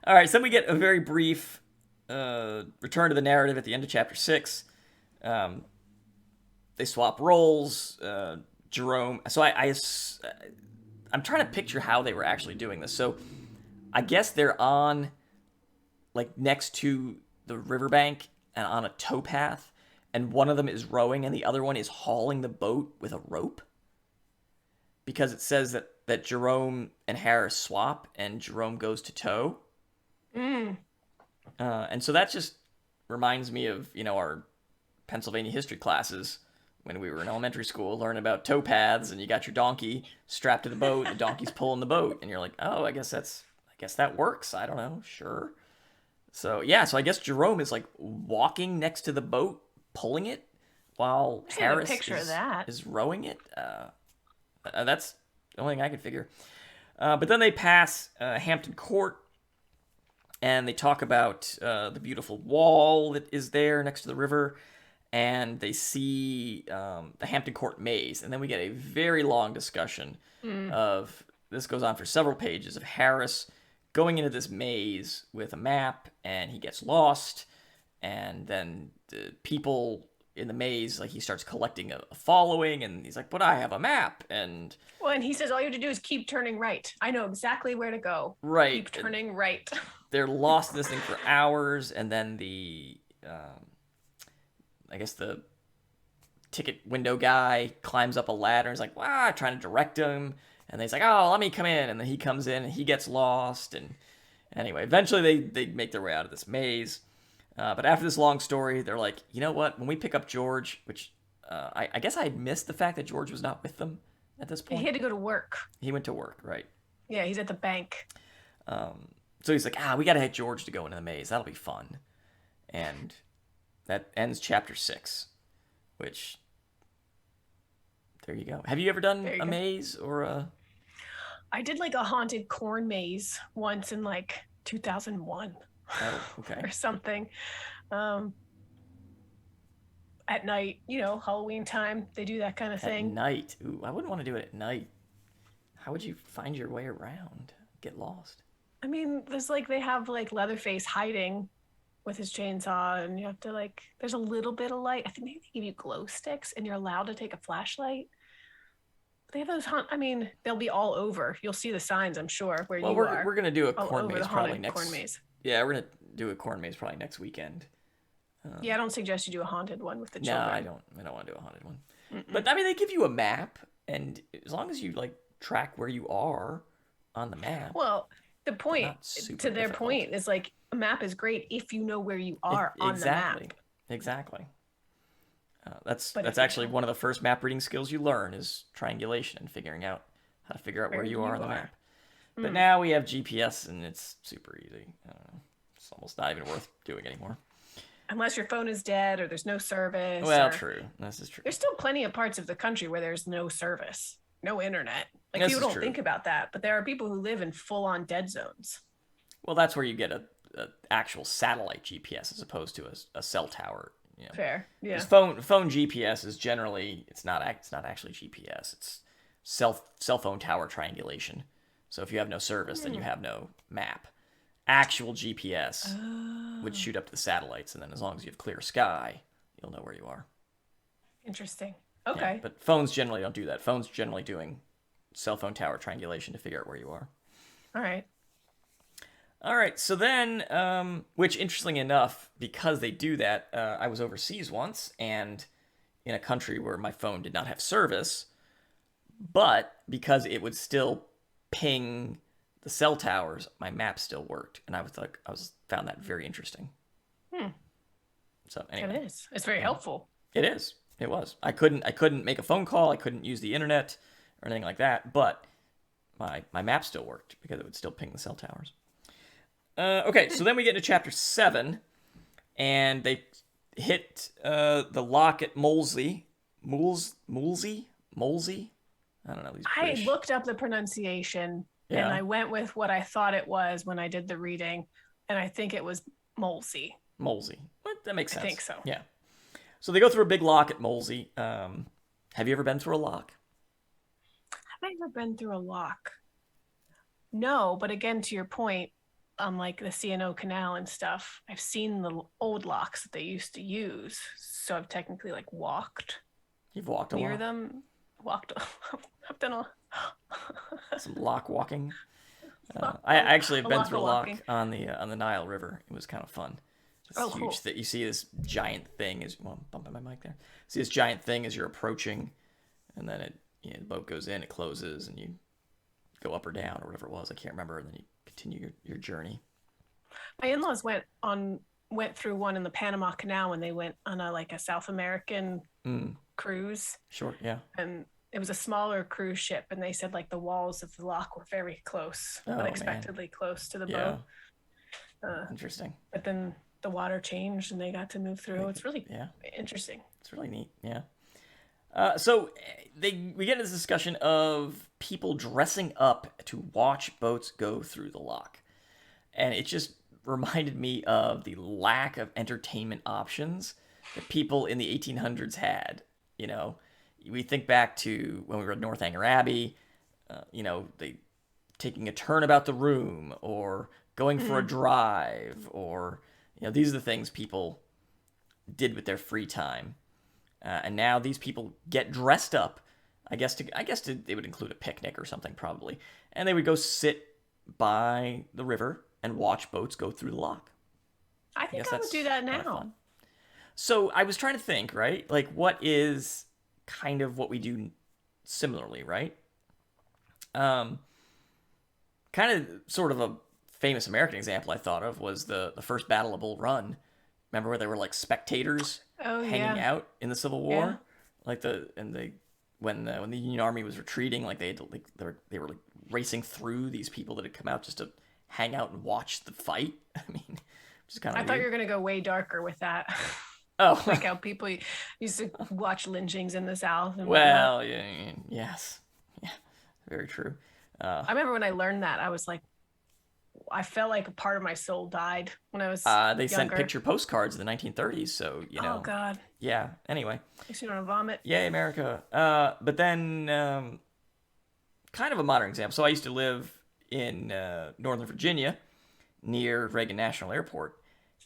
All right, so we get a very brief return to the narrative at the end of chapter 6. They swap roles. Jerome. So I'm trying to picture how they were actually doing this. So I guess they're on, like, next to the riverbank and on a towpath, and one of them is rowing and the other one is hauling the boat with a rope. Because it says that Jerome and Harris swap and Jerome goes to tow. And so that just reminds me of, our Pennsylvania history classes when we were in elementary school, learning about tow paths, and you got your donkey strapped to the boat, the donkey's pulling the boat, and you're like, oh, I guess that works. I don't know, sure. So yeah, so I guess Jerome is like walking next to the boat, pulling it, while Harris is rowing it. That's the only thing I could figure. But then they pass Hampton Court, and they talk about the beautiful wall that is there next to the river, and they see the Hampton Court maze. And then we get a very long discussion of, this goes on for several pages, of Harris going into this maze with a map, and he gets lost, and then the people in the maze, like, he starts collecting a following, and he's like, but I have a map. And he says all you have to do is keep turning right. I know exactly where to go. Right. Keep turning right. They're lost in this thing for hours, and then I guess the ticket window guy climbs up a ladder and is like, trying to direct him, and he's like, oh, let me come in, and then he comes in and he gets lost. And anyway, eventually they make their way out of this maze. But after this long story, they're like, you know what? When we pick up George, which I guess I had missed the fact that George was not with them at this point. He had to go to work. He went to work, right? Yeah, he's at the bank. So he's like, we got to hit George to go into the maze. That'll be fun. And that ends chapter 6, which, there you go. Have you ever done a maze or a... I did like a haunted corn maze once in like 2001. Oh, okay. Or something. At night, Halloween time, they do that kind of thing. At night? Ooh, I wouldn't want to do it at night. How would you find your way around? Get lost? I mean, they have like Leatherface hiding with his chainsaw, and you have to there's a little bit of light. I think maybe they give you glow sticks, and you're allowed to take a flashlight. They have those they'll be all over. You'll see the signs, I'm sure, where you are. We're gonna do a corn maze probably next. Corn maze. Yeah, we're gonna do a corn maze probably next weekend. I don't suggest you do a haunted one with the children. No, I don't want to do a haunted one. Mm-mm. But they give you a map, and as long as you track where you are on the map. Well, the point to their point is a map is great if you know where you are on the map. Exactly. That's actually one of the first map reading skills you learn is triangulation and figuring out how to figure out where you are on the map. But now we have GPS, and it's super easy. It's almost not even worth doing anymore. Unless your phone is dead or there's no service. Well, true. This is true. There's still plenty of parts of the country where there's no service, no internet. People don't think about that, but there are people who live in full-on dead zones. Well, that's where you get a actual satellite GPS as opposed to a cell tower. Fair, yeah. Phone GPS is generally it's not actually GPS. It's cell phone tower triangulation. So if you have no service, then you have no map. Actual GPS would shoot up to the satellites, and then as long as you have clear sky, you'll know where you are. Interesting. Okay. Yeah, but phones generally don't do that. Phones generally doing cell phone tower triangulation to figure out where you are. All right. So then, which interestingly enough, because they do that, I was overseas once and in a country where my phone did not have service, but because it would still ping the cell towers, my map still worked, and I found that very interesting. So anyway, it is. It's very helpful. It is. It was. I couldn't make a phone call. I couldn't use the internet or anything like that, but my map still worked because it would still ping the cell towers. Okay, so then we get to chapter 7, and they hit the lock at Molesey. Molesey? I don't know. I looked up the pronunciation, and I went with what I thought it was when I did the reading, and I think it was Molesey. Molesey. What? That makes sense. I think so. Yeah. So they go through a big lock at Molesey. Have you ever been through a lock? Have I ever been through a lock? No, but again, to your point, on like the C&O Canal and stuff, I've seen the old locks that they used to use. So I've technically like walked. You've walked near lot. them. Walked. I've done some lock walking. I actually have been through a lock on the Nile River. It was kind of fun. It's huge cool. That you see this giant thing as I'm bumping my mic there. See this giant thing as you're approaching, and then the boat goes in, it closes, and you go up or down or whatever it was. I can't remember, and then you continue your journey. My in-laws went through one in the Panama Canal when they went on a South American cruise. Sure, yeah. And it was a smaller cruise ship, and they said like the walls of the lock were very close, unexpectedly close to the boat. Interesting. But then the water changed, and they got to move through. It's really interesting. It's really neat, yeah. So we get into this discussion of people dressing up to watch boats go through the lock, and it just reminded me of the lack of entertainment options that people in the 1800s had. We think back to when we were at Northanger Abbey, they taking a turn about the room or going for a drive, or these are the things people did with their free time. And now these people get dressed up. I guess they would include a picnic or something probably, and they would go sit by the river and watch boats go through the lock. I think I would do that now. So I was trying to think, right? Like, what is kind of what we do similarly, right? Kind of sort of a famous American example I thought of was the first Battle of Bull Run. Remember where they were like spectators hanging out in the Civil War? Yeah. When the Union Army was retreating, like they were like racing through these people that had come out just to hang out and watch the fight. I mean, just kind of. I thought you were gonna go way darker with that. Oh, like how people used to watch lynchings in the South. And well, yes, very true. I remember when I learned that, I was like, I felt like a part of my soul died when I was They sent picture postcards in the 1930s, so Oh God. Yeah. Anyway. Makes you want to vomit. Yay, America. But then, kind of a modern example. So I used to live in Northern Virginia, near Reagan National Airport,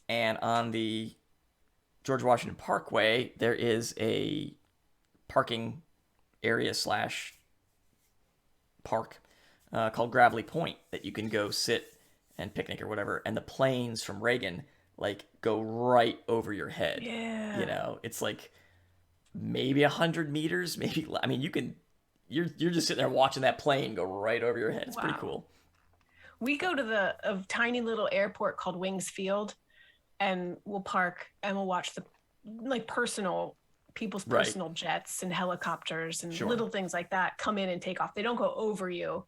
and on the George Washington Parkway, there is a parking area / park called Gravelly Point that you can go sit and picnic or whatever, and the planes from Reagan like go right over your head. Yeah. It's like maybe 100 meters, maybe. I mean, you're just sitting there watching that plane go right over your head. It's pretty cool. We go to a tiny little airport called Wings Field, and we'll park and we'll watch people's personal jets and helicopters and little things like that come in and take off. They don't go over you.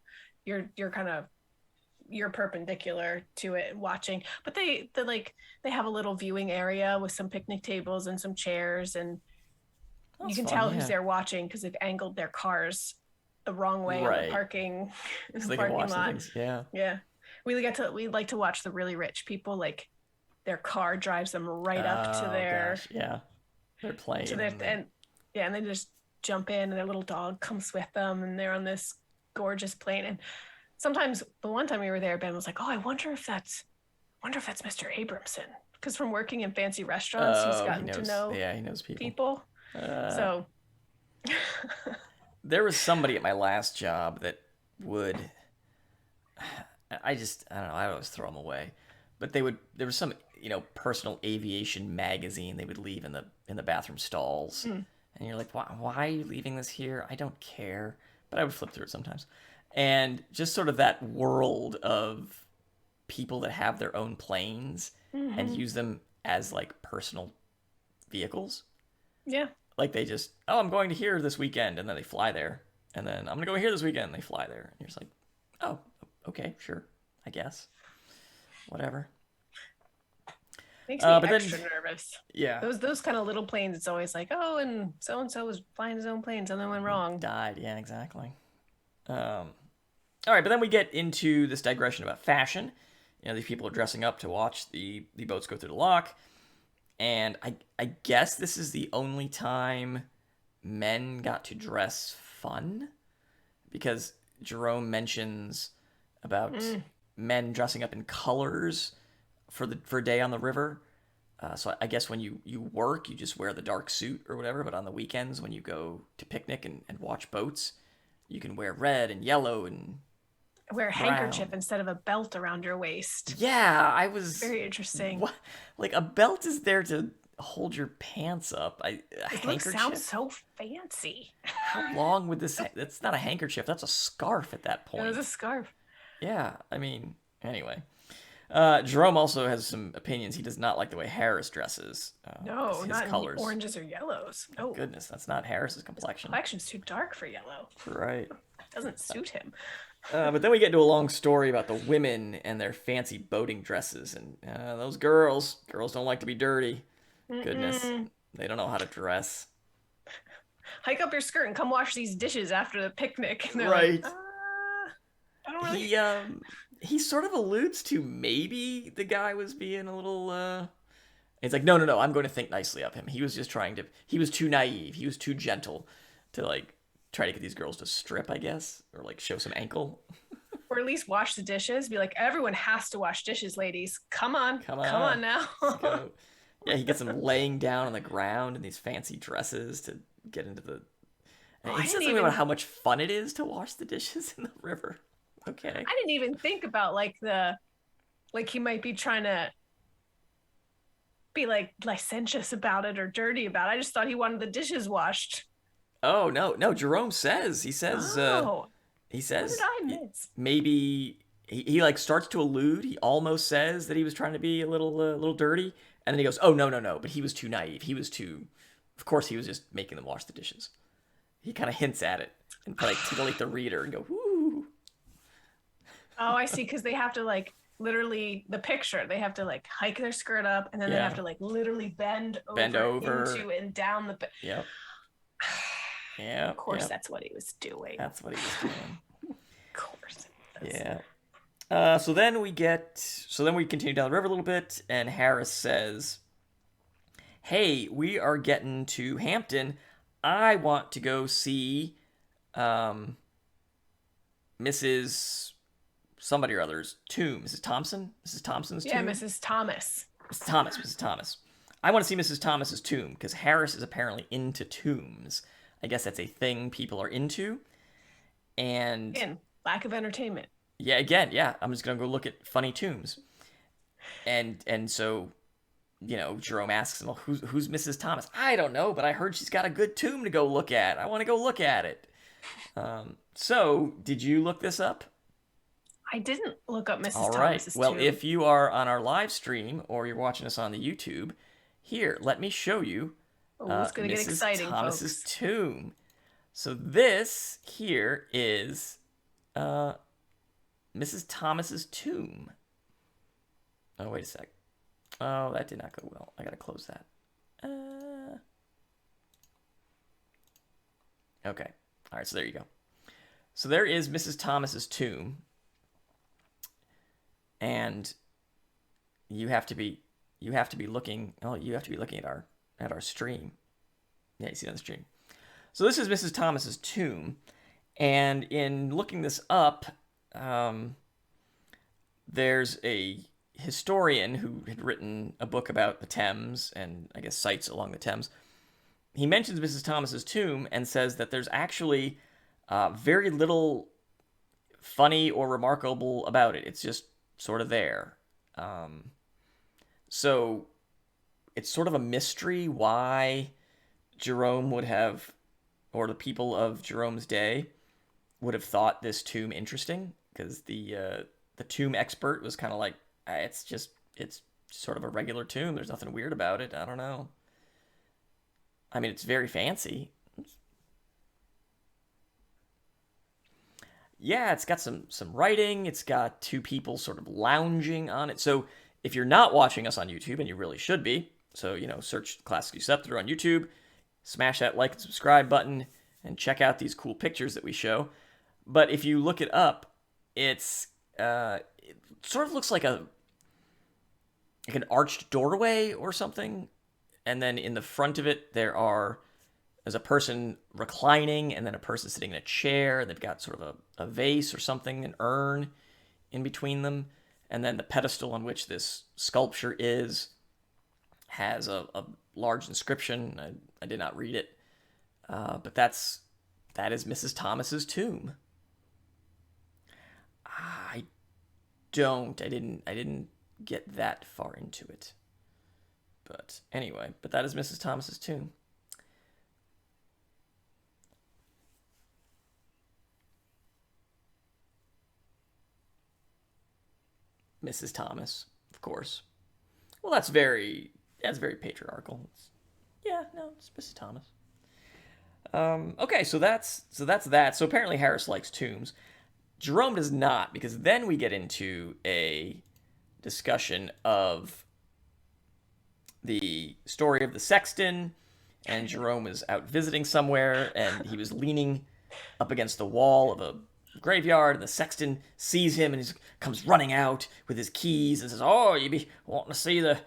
You're perpendicular to it watching, but they have a little viewing area with some picnic tables and some chairs, and you can tell who's there watching because they've angled their cars the wrong way in the parking lot. Yeah. We like to watch the really rich people, like their car drives them right up to their their plane. And they just jump in, and their little dog comes with them, and they're on this gorgeous plane. And sometimes the one time we were there, Ben was like, "Oh, I wonder if that's Mr. Abramson," because from working in fancy restaurants, he's gotten to know he knows people. So there was somebody at my last job that would. I don't know. I always throw them away, but there was some personal aviation magazine they would leave in the bathroom stalls, and you're like, why are you leaving this here? I don't care, but I would flip through it sometimes, and just sort of that world of people that have their own planes and use them as like personal vehicles. Yeah. Like they just, I'm going to here this weekend, and then they fly there, and then I'm gonna go here this weekend, and they fly there, and you're just like, oh, okay, sure, I guess, whatever. Makes me extra nervous. Yeah. Those kind of little planes, it's always like, oh, and so was flying his own plane, something went wrong. Died, yeah, exactly. All right, but then we get into this digression about fashion. These people are dressing up to watch the boats go through the lock. And I guess this is the only time men got to dress fun, because Jerome mentions about men dressing up in colors for a day on the river. So I guess when you work, you just wear the dark suit or whatever. But on the weekends, when you go to picnic and watch boats, you can wear red and yellow and wear a handkerchief instead of a belt around your waist. Yeah, I was very interesting. What? Like a belt is there to hold your pants up. Sounds so fancy. How long would this? That's not a handkerchief. That's a scarf at that point. It was a scarf. Yeah, I mean, anyway. Jerome also has some opinions. He does not like the way Harris dresses. No, not colors. Oranges or yellows. No. Goodness, that's not Harris's complexion. His complexion's too dark for yellow. Right. It doesn't suit him. But then we get into a long story about the women and their fancy boating dresses. And those girls don't like to be dirty. Goodness, they don't know how to dress. Hike up your skirt and come wash these dishes after the picnic. And right. Like, I don't really... He sort of alludes to maybe the guy was being a little... It's like, no, I'm going to think nicely of him. He was just he was too naive. He was too gentle to, like, try to get these girls to strip, I guess. Or, like, show some ankle. Or at least wash the dishes. Be like, everyone has to wash dishes, ladies. Come on now. Yeah, he gets them laying down on the ground in these fancy dresses to get into the... He says something about how much fun it is to wash the dishes in the river. Okay. I didn't even think about he might be trying to be like licentious about it or dirty about it. I just thought he wanted the dishes washed. Oh, no. Jerome says, he says, what did I miss? Maybe he like starts to allude. He almost says that he was trying to be a little dirty. And then he goes, oh, no. But he was too naive. Of course he was just making them wash the dishes. He kind of hints at it and kind of titillate the reader and go, whoo. Oh, I see. Because they have to like literally the picture. They have to like hike their skirt up, and then they have to like literally bend over into and down the. Yep. Yeah. Of course, that's what he was doing. That's what he was doing. Of course. Yeah. So then we continue down the river a little bit, and Harris says, "Hey, we are getting to Hampton. I want to go see, Mrs. somebody or other's tomb. Mrs. Thompson's tomb? Yeah, Mrs. Thomas. Mrs. Thomas. I want to see Mrs. Thomas's tomb, because Harris is apparently into tombs. I guess that's a thing people are into. And... Again, lack of entertainment. Yeah, I'm just going to go look at funny tombs. And so, Jerome asks him, well, who's Mrs. Thomas? I don't know, but I heard she's got a good tomb to go look at. I want to go look at it. So, did you look this up? I didn't look up Mrs. All right. Thomas's tomb. Well, if you are on our live stream or you're watching us on the YouTube, here, let me show you it's going to get exciting, Thomas's folks. tomb. So this here is Mrs. Thomas's tomb. Oh, wait a sec. Oh, that did not go well. I got to close that. Okay. All right, so there you go. So there is Mrs. Thomas's tomb. And you have to be looking at our stream. Yeah, you see it on the stream. So this is Mrs. Thomas's tomb, and in looking this up, there's a historian who had written a book about the Thames and I guess sites along the Thames. He mentions Mrs. Thomas's tomb and says that there's actually very little funny or remarkable about it. It's just sort of there. So it's sort of a mystery why Jerome would have, or the people of Jerome's day would have thought this tomb interesting, because the tomb expert was kind of like, it's sort of a regular tomb. There's nothing weird about it. I don't know. I mean, it's very fancy. Yeah, it's got some writing. It's got two people sort of lounging on it. So if you're not watching us on YouTube, and you really should be, so, search Classic Scepter on YouTube, smash that like and subscribe button, and check out these cool pictures that we show. But if you look it up, it sort of looks like an arched doorway or something. And then in the front of it, there's a person reclining, and then a person sitting in a chair. They've got sort of a vase or something, an urn in between them, and then the pedestal on which this sculpture has a large inscription. I did not read it, but that is Mrs. Thomas's tomb. I didn't get that far into it. But anyway, that is Mrs. Thomas's tomb. Mrs. Thomas, of course. Well, that's very patriarchal. It's Mrs. Thomas. Okay, so that's that. So apparently Harris likes tombs. Jerome does not, because then we get into a discussion of the story of the sexton, and Jerome is out visiting somewhere, and he was leaning up against the wall of a graveyard, and the sexton sees him, and he comes running out with his keys and says, "Oh, you be wanting to see the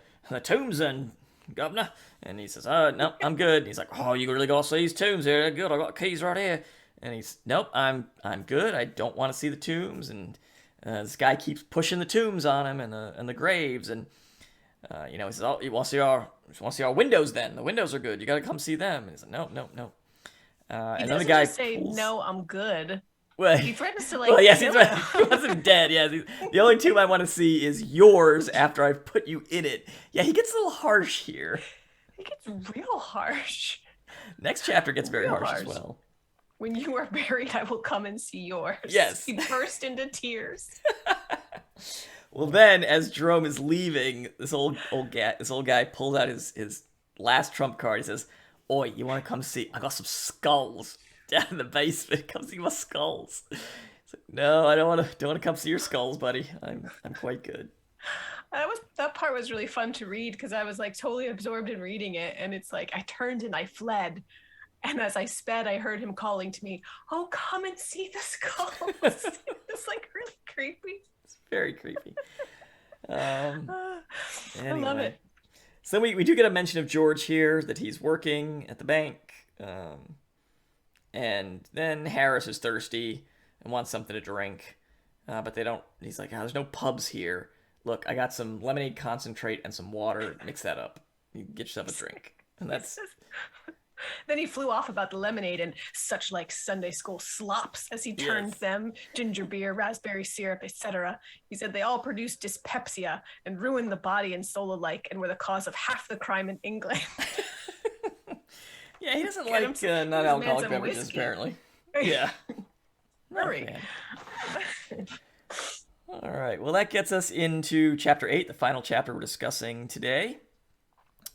tombs then, governor?" And he says, "No, I'm good." And he's like, "Oh, you really gotta see these tombs here? Good, I got keys right here." And he's, "Nope, I'm good. I don't want to see the tombs." And this guy keeps pushing the tombs on him and the graves, and he says, "Oh, you want to see our windows then? The windows are good. You gotta come see them." And he's like, "No." And then the guy say, "No, I'm good." Well, he threatens to he wants him dead. Yeah, the only tomb I want to see is yours after I've put you in it. Yeah, he gets a little harsh here. He gets real harsh. Next chapter gets very harsh as well. "When you are buried, I will come and see yours." Yes. He burst into tears. Well, then, as Jerome is leaving, this old guy pulls out his last trump card. He says, "Oi, you want to come see? I got some skulls down in the basement. Come see my skulls." It's like, "No, I don't want to come see your skulls, buddy. I'm quite good." That part was really fun to read, because I was like totally absorbed in reading it, and it's like I turned and I fled, and as I sped, I heard him calling to me, "Oh, come and see the skulls." It's like really creepy. It's very creepy. Anyway. I love it. So we do get a mention of George here, that he's working at the bank, and then Harris is thirsty and wants something to drink, but they don't. He's like, "There's no pubs here. Look, I got some lemonade concentrate and some water. Mix that up. You can get yourself a drink." And that's. Then he flew off about the lemonade and such like Sunday school slops as he turned them, ginger beer, raspberry syrup, etc. He said they all produced dyspepsia and ruined the body and soul alike, and were the cause of half the crime in England. Yeah, he doesn't like non-alcoholic beverages, whiskey. Apparently. Yeah. Hurry. All right. Well, that gets us into chapter 8, the final chapter we're discussing today.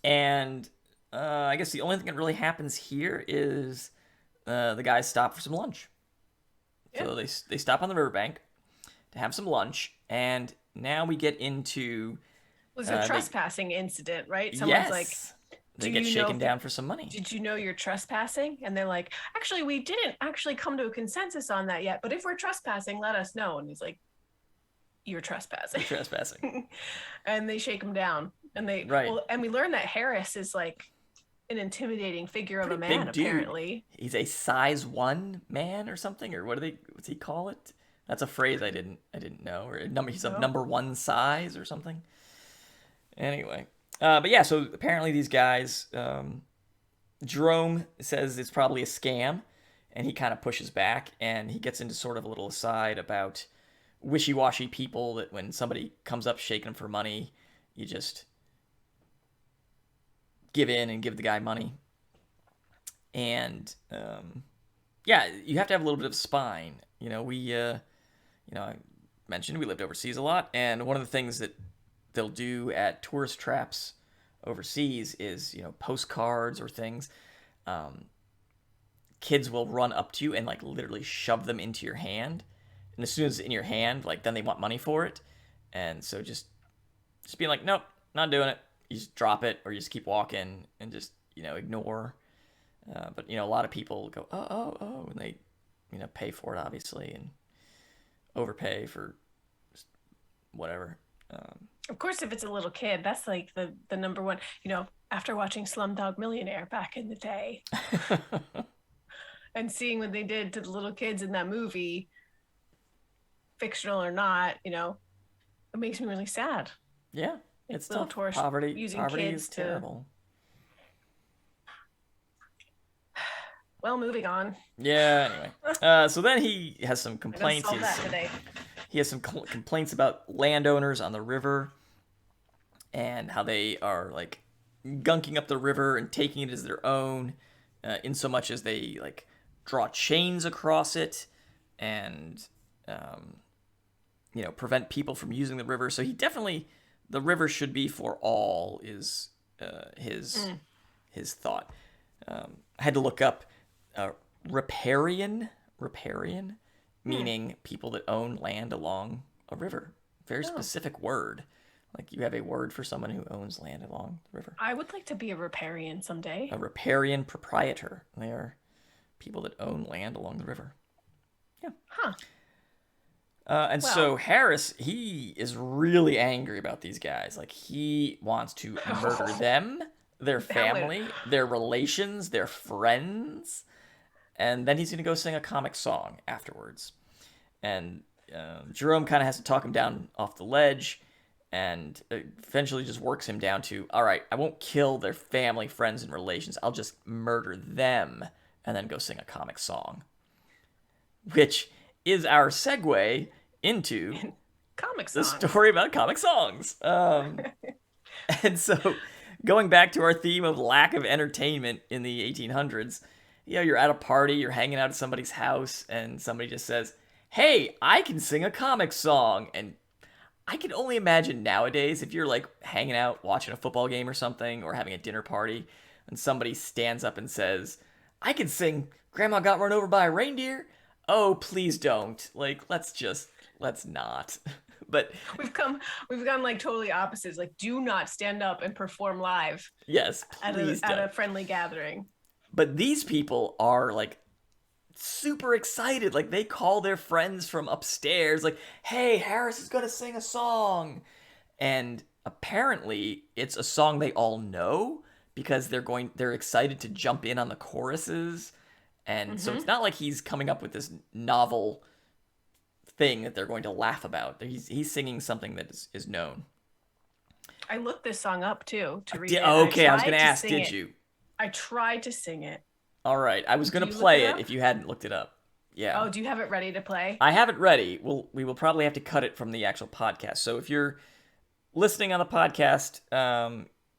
And I guess the only thing that really happens here is the guys stop for some lunch. Yeah. So they stop on the riverbank to have some lunch, and now we get into... It was a trespassing incident, right? Someone's like... They get shaken down for some money. "Did you know you're trespassing?" And they're like, "Actually, we didn't actually come to a consensus on that yet, but if we're trespassing, let us know." And he's like, "You're trespassing." You're trespassing. And they shake him down. And and we learn that Harris is like an intimidating figure of a man, apparently. He's a size 1 man or something, or what's he call it? That's a phrase I didn't know. Or he's of number 1 size or something. Anyway. But yeah, so apparently these guys, Jerome says it's probably a scam, and he kind of pushes back, and he gets into sort of a little aside about wishy-washy people, that when somebody comes up shaking them for money, you just give in and give the guy money. And, you have to have a little bit of spine. I mentioned we lived overseas a lot, and one of the things that they'll do at tourist traps overseas is, postcards or things. Kids will run up to you and like literally shove them into your hand. And as soon as it's in your hand, like then they want money for it. And so just being like, "Nope, not doing it." You just drop it, or you just keep walking and just, ignore. But, a lot of people go, oh, and they, pay for it, obviously, and overpay for just whatever. Of course, if it's a little kid, that's like the number one, after watching Slumdog Millionaire back in the day and seeing what they did to the little kids in that movie, fictional or not, it makes me really sad. Yeah, it's little tough. tourists Poverty kids is terrible. Well, moving on. Yeah. Anyway, so then he has some complaints. He has some complaints about landowners on the river and how they are like gunking up the river and taking it as their own, in so much as they like draw chains across it and prevent people from using the river. So the river should be for all is his thought. I had to look up riparian, meaning people that own land along a river. Very specific word. Like you have a word for someone who owns land along the river. I would like to be a riparian someday. A riparian proprietor. They are people that own land along the river. Yeah. Huh. So Harris, he is really angry about these guys. Like he wants to murder them, their family, their relations, their friends, and then he's going to go sing a comic song afterwards. And Jerome kind of has to talk him down off the ledge, and eventually just works him down to, all right, I won't kill their family, friends, and relations. I'll just murder them and then go sing a comic song. Which is our segue into the story about comic songs. And so going back to our theme of lack of entertainment in the 1800s, you're at a party, you're hanging out at somebody's house, and somebody just says, hey, I can sing a comic song. And I can only imagine nowadays if you're like hanging out, watching a football game or something, or having a dinner party, and somebody stands up and says, I can sing Grandma Got Run Over by a Reindeer. Oh, please don't. Like, let's not. But we've gone like totally opposites. Like, do not stand up and perform live. Yes, please at a friendly gathering. But these people are like super excited. Like they call their friends from upstairs like, hey, Harris is going to sing a song. And apparently it's a song they all know because they're excited to jump in on the choruses. And so it's not like he's coming up with this novel thing that they're going to laugh about. He's singing something that is known. I looked this song up too to read it. Okay, I was going to ask, did you? I tried to sing it. All right, I was going to play it if you hadn't looked it up. Yeah. Oh, do you have it ready to play? I have it ready. We will probably have to cut it from the actual podcast. So if you're listening on the podcast,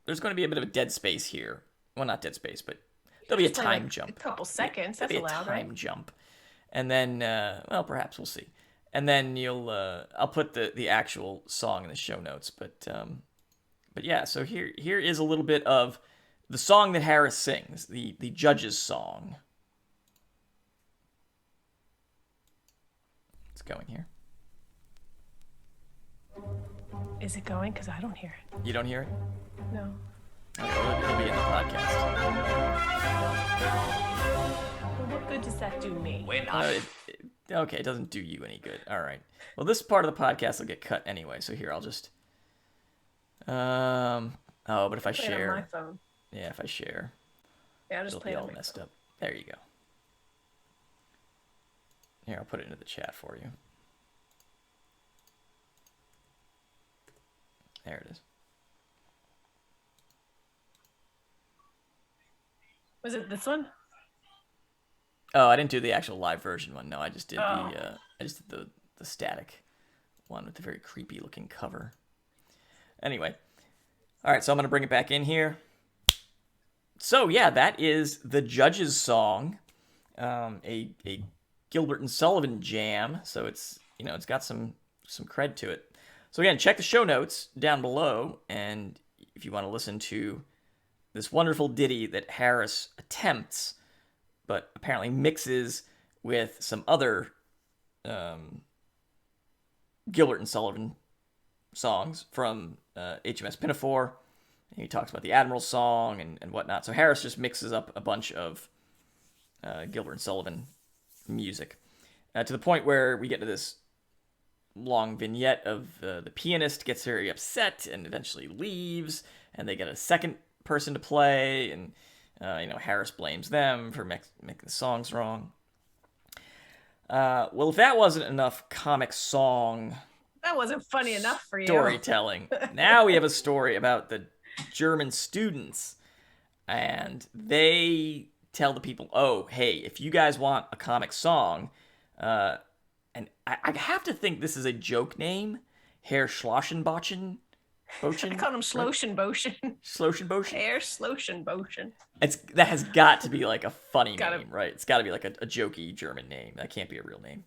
there's going to be a bit of a dead space here. Well, not dead space, but there'll be a time jump. A couple seconds. That's allowed, right? A time jump. And then, perhaps we'll see. And then I'll put the actual song in the show notes. But yeah, so here is a little bit of the song that Harris sings, the judge's song. It's going here. Is it going? Because I don't hear it. You don't hear it? No. Okay, it'll be in the podcast. Well, what good does that do me? Okay, it doesn't do you any good. All right. Well, this part of the podcast will get cut anyway. So here, I'll just. But if I share. On my phone. Yeah, if I share. Yeah, I'll just play it all messed up. There you go. Here, I'll put it into the chat for you. There it is. Was it this one? Oh, I didn't do the actual live version one. No, I just did the static one with the very creepy looking cover. Anyway. All right, so I'm going to bring it back in here. So, yeah, that is the judge's song, a Gilbert and Sullivan jam. So it's got some cred to it. So again, check the show notes down below, and if you want to listen to this wonderful ditty that Harris attempts, but apparently mixes with some other Gilbert and Sullivan songs from HMS Pinafore. He talks about the Admiral's song and whatnot. So Harris just mixes up a bunch of Gilbert and Sullivan music to the point where we get to this long vignette of the pianist gets very upset and eventually leaves, and they get a second person to play, and Harris blames them for making the songs wrong. Well, if that wasn't enough comic song that wasn't funny enough for you. Storytelling. Now we have a story about the German students, and they tell the people, "Oh, hey, if you guys want a comic song, and I have to think this is a joke name, Herr Schlossenbochen." I call him Schlossenbochen. Schlossenbochen? Herr Schlossenbochen. That has got to be like a funny name, right? It's got to be like a jokey German name. That can't be a real name.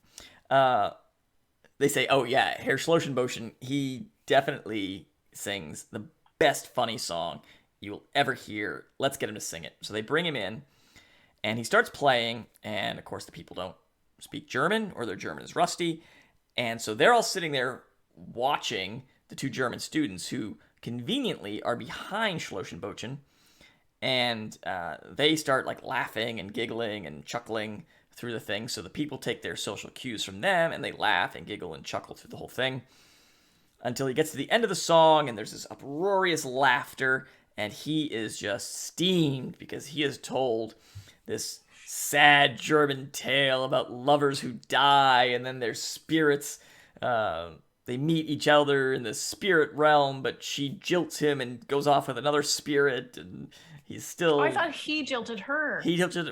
They say, oh yeah, Herr Schlossenbochen, he definitely sings the best funny song you will ever hear. Let's get him to sing it. So they bring him in, and he starts playing, and of course the people don't speak German, or their German is rusty, and so they're all sitting there watching the two German students who conveniently are behind Schlossenbochen, and they start like laughing and giggling and chuckling through the thing. So the people take their social cues from them, and they laugh and giggle and chuckle through the whole thing until he gets to the end of the song, and there's this uproarious laughter, and he is just steamed because he has told this sad German tale about lovers who die, and then their spirits, they meet each other in the spirit realm, but she jilts him and goes off with another spirit, and he's still... Oh, I thought he jilted her.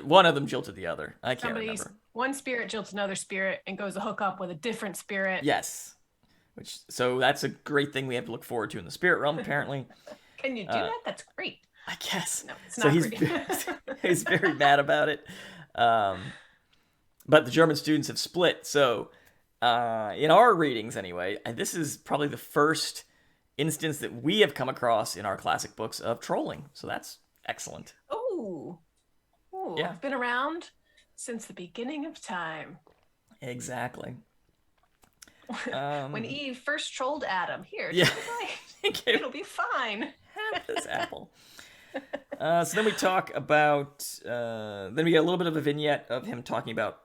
One of them jilted the other. I can't remember. One spirit jilts another spirit and goes to hook up with a different spirit. Yes. So that's a great thing we have to look forward to in the spirit realm, apparently. Can you do that? That's great. I guess. No, it's not great. He's very mad about it. But the German students have split, so... in our readings, anyway, this is probably the first instance that we have come across in our classic books of trolling. So that's excellent. Ooh. Yeah. I've been around since the beginning of time. Exactly. When Eve first trolled Adam. Here, yeah. It'll be fine. Have this apple. So then we talk about... then we get a little bit of a vignette of him talking about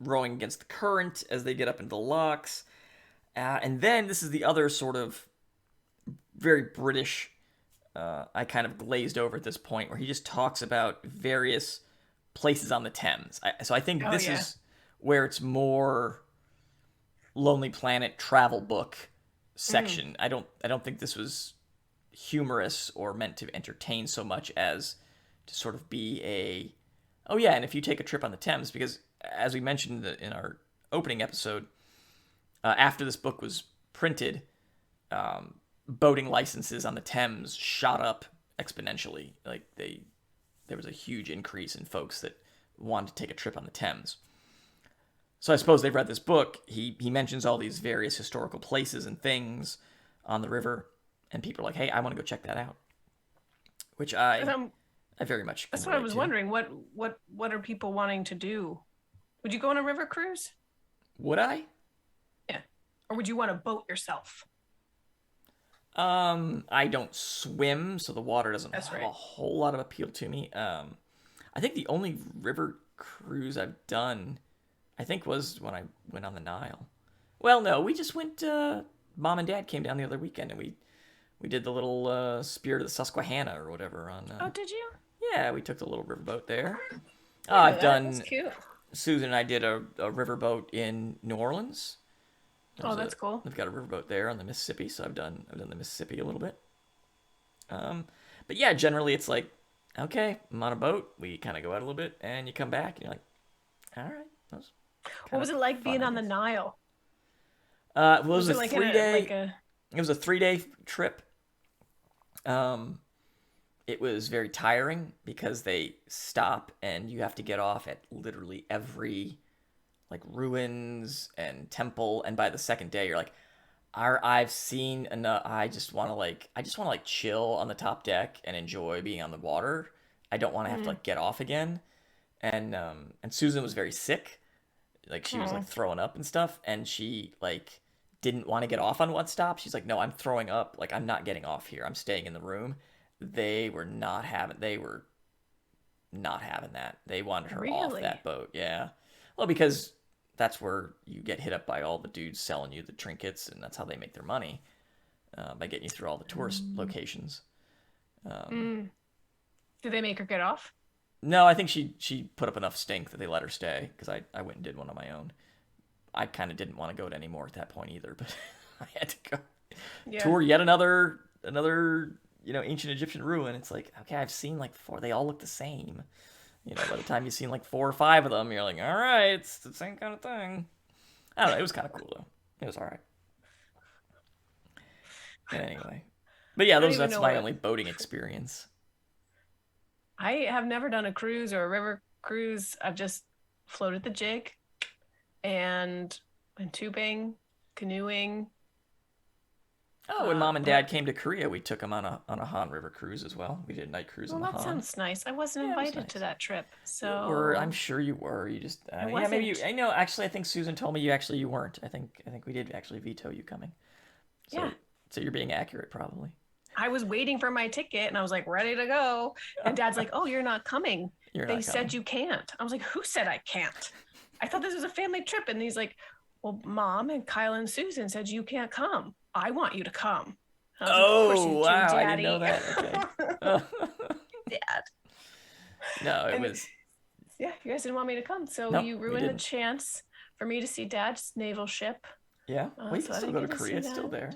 rowing against the current as they get up into the locks. And then this is the other sort of very British, I kind of glazed over at this point, where he just talks about various places on the Thames. So I think this is where it's more Lonely Planet travel book section. I don't think this was humorous or meant to entertain so much as to sort of be a, oh yeah, and if you take a trip on the Thames, because as we mentioned in our opening episode, after this book was printed, boating licenses on the Thames shot up exponentially. Like there was a huge increase in folks that wanted to take a trip on the Thames. So I suppose they've read this book. He mentions all these various historical places and things on the river, and people are like, hey, I want to go check that out. Which I very much. That's what I was wondering. What are people wanting to do? Would you go on a river cruise? Would I? Yeah. Or would you want to boat yourself? I don't swim, so the water doesn't have a whole lot of appeal to me. I think the only river cruise I've done, I think, was when I went on the Nile. Well, no, we just went, Mom and Dad came down the other weekend, and we did the little Spirit of the Susquehanna or whatever on... oh, did you? Yeah, we took the little riverboat there. Yeah, I've done... That's cute. Susan and I did a riverboat in New Orleans. That's cool. We've got a riverboat there on the Mississippi, so I've done the Mississippi a little bit. But yeah, generally it's like, okay, I'm on a boat. We kind of go out a little bit, and you come back, and you're like, all right. What was it like being on the Nile? Well, it was a 3-day. It was a 3-day trip. It was very tiring because they stop and you have to get off at literally every like ruins and temple, and by the second day you're like, I've seen enough. I just want to chill on the top deck and enjoy being on the water. I don't want to have to like get off again. And Susan was very sick. Like she was like throwing up and stuff, and she like didn't want to get off on one stop. She's like, no, I'm throwing up. Like, I'm not getting off here. I'm staying in the room. They were not having that. They wanted her off that boat. Yeah. Well, because that's where you get hit up by all the dudes selling you the trinkets, and that's how they make their money, by getting you through all the tourist locations. Did they make her get off? No, I think she put up enough stink that they let her stay, because I went and did one on my own. I kind of didn't want to go to anymore at that point either, but I had to go Yeah. tour yet another ancient Egyptian ruin. It's like, okay, I've seen like 4. They all look the same. By the time you've seen like 4 or 5 of them, you're like, all right, it's the same kind of thing. I don't know. It was kind of cool though. It was all right. Anyway, but yeah, that's my only boating experience. I have never done a cruise or a river cruise. I've just floated the jig and went tubing, canoeing. Oh, when Mom and Dad came to Korea, we took them on a Han River cruise as well. We did a night cruise on the Han. Well, that sounds nice. I wasn't invited to that trip, so I'm sure you were. You just maybe you. I know. Actually, I think Susan told me you weren't. I think we did actually veto you coming. So you're being accurate, probably. I was waiting for my ticket, and I was like ready to go. And Dad's like, "Oh, you're not coming. They said you can't." I was like, "Who said I can't? I thought this was a family trip." And he's like, "Well, Mom and Kyle and Susan said you can't come. I want you to come." Oh, like, wow. I didn't know that. Okay. Dad. No, it was... Yeah, you guys didn't want me to come. So you ruined the chance for me to see Dad's naval ship. Yeah. We can still go to Korea. It's still there.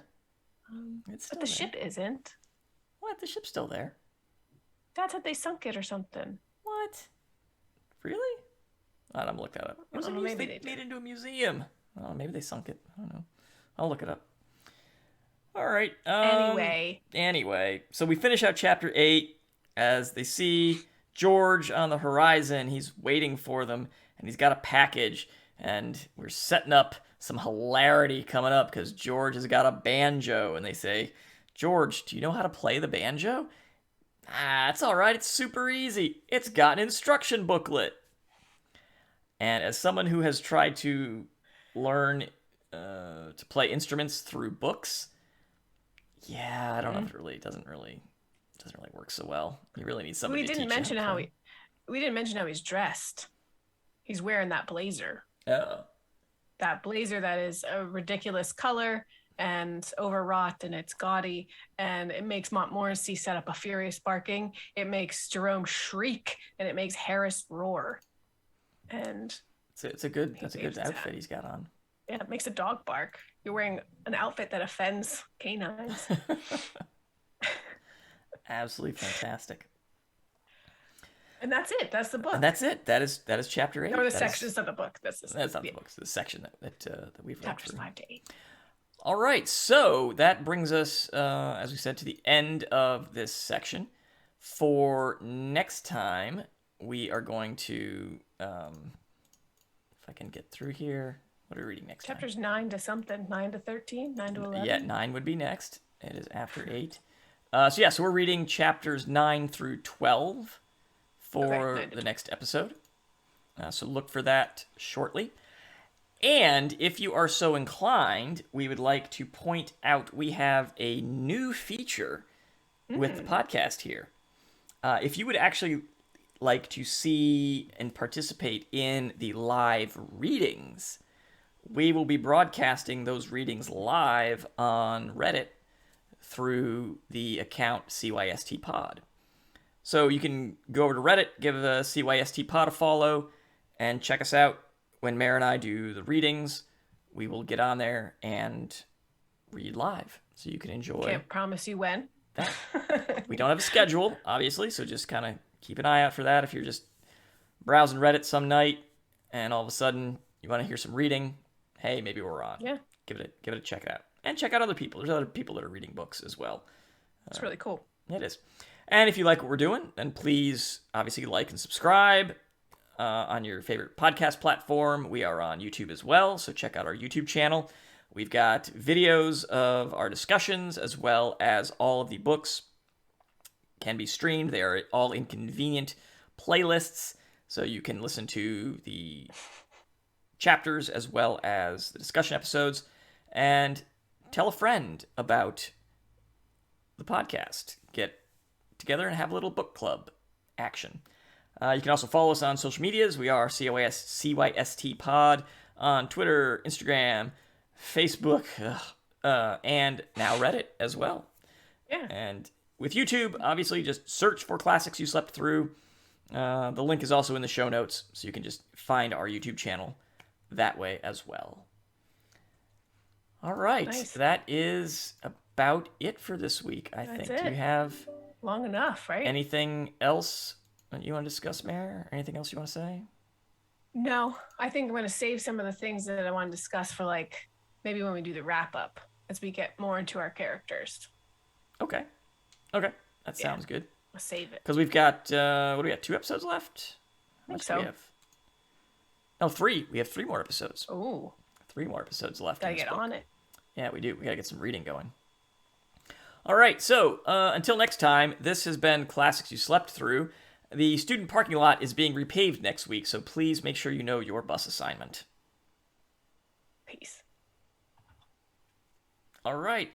But the ship isn't. What? The ship's still there. Dad said they sunk it or something. What? Really? I don't look that up. It was maybe they made it into a museum. Oh, maybe they sunk it. I don't know. I'll look it up. All right. Anyway, so we finish out chapter 8 as they see George on the horizon. He's waiting for them, and he's got a package, and we're setting up some hilarity coming up because George has got a banjo, and they say, "George, do you know how to play the banjo?" It's all right. It's super easy. It's got an instruction booklet. And as someone who has tried to learn to play instruments through books, I don't know if it doesn't really work so well. You really need somebody. We didn't mention how he's dressed. He's wearing that blazer. Oh. That blazer that is a ridiculous color and overwrought, and it's gaudy, and it makes Montmorency set up a furious barking. It makes Jerome shriek, and it makes Harris roar. And that's a good outfit he's got on. Yeah, it makes a dog bark. You're wearing an outfit that offends canines. Absolutely fantastic. And that's it. That's the book. And that's it. That is chapter 8. Or the sections of the book. That's not the book. It's the section that we've read chapters through. 5 to 8. All right. So that brings us, as we said, to the end of this section. For next time, we are going to, if I can get through here. What are we reading next Chapters 9 to something. 9 to 13? 9 to 11? Yeah, 9 would be next. It is after 8. So we're reading chapters 9 through 12 for the next episode. So look for that shortly. And if you are so inclined, we would like to point out we have a new feature with the podcast here. If you would actually like to see and participate in the live readings, we will be broadcasting those readings live on Reddit through the account CYST Pod. So you can go over to Reddit, give the CYST Pod a follow, and check us out. When Mare and I do the readings, we will get on there and read live, so you can enjoy. Can't promise you when. That. We don't have a schedule, obviously, so just kind of keep an eye out for that. If you're just browsing Reddit some night and all of a sudden you want to hear some reading, hey, maybe we're on. Yeah. Give it a check it out. And check out other people. There's other people that are reading books as well. It's really cool. It is. And if you like what we're doing, then please obviously like and subscribe on your favorite podcast platform. We are on YouTube as well, so check out our YouTube channel. We've got videos of our discussions as well as all of the books can be streamed. They are all in convenient playlists, so you can listen to the chapters as well as the discussion episodes, and tell a friend about the podcast. Get together and have a little book club action. You can also follow us on social medias. We are CYST Pod on Twitter, Instagram, Facebook, and now Reddit as well. Yeah. And with YouTube, obviously, just search for Classics You Slept Through. The link is also in the show notes, so you can just find our YouTube channel that way as well. All right. Nice. That is about it for this week, I think. Do you have long enough, right? Anything else that you want to discuss, Mare? Anything else you want to say? No, I think I'm going to save some of the things that I want to discuss for like maybe when we do the wrap up as we get more into our characters. Okay. That sounds good. I'll save it. Because we've got, what do we got, 2 episodes left? I think so. Do we have? Oh, 3. We have 3 more episodes. Ooh. 3 more episodes left. Gotta get on it. Yeah, we do. We gotta get some reading going. All right, so until next time, this has been Classics You Slept Through. The student parking lot is being repaved next week, so please make sure you know your bus assignment. Peace. All right.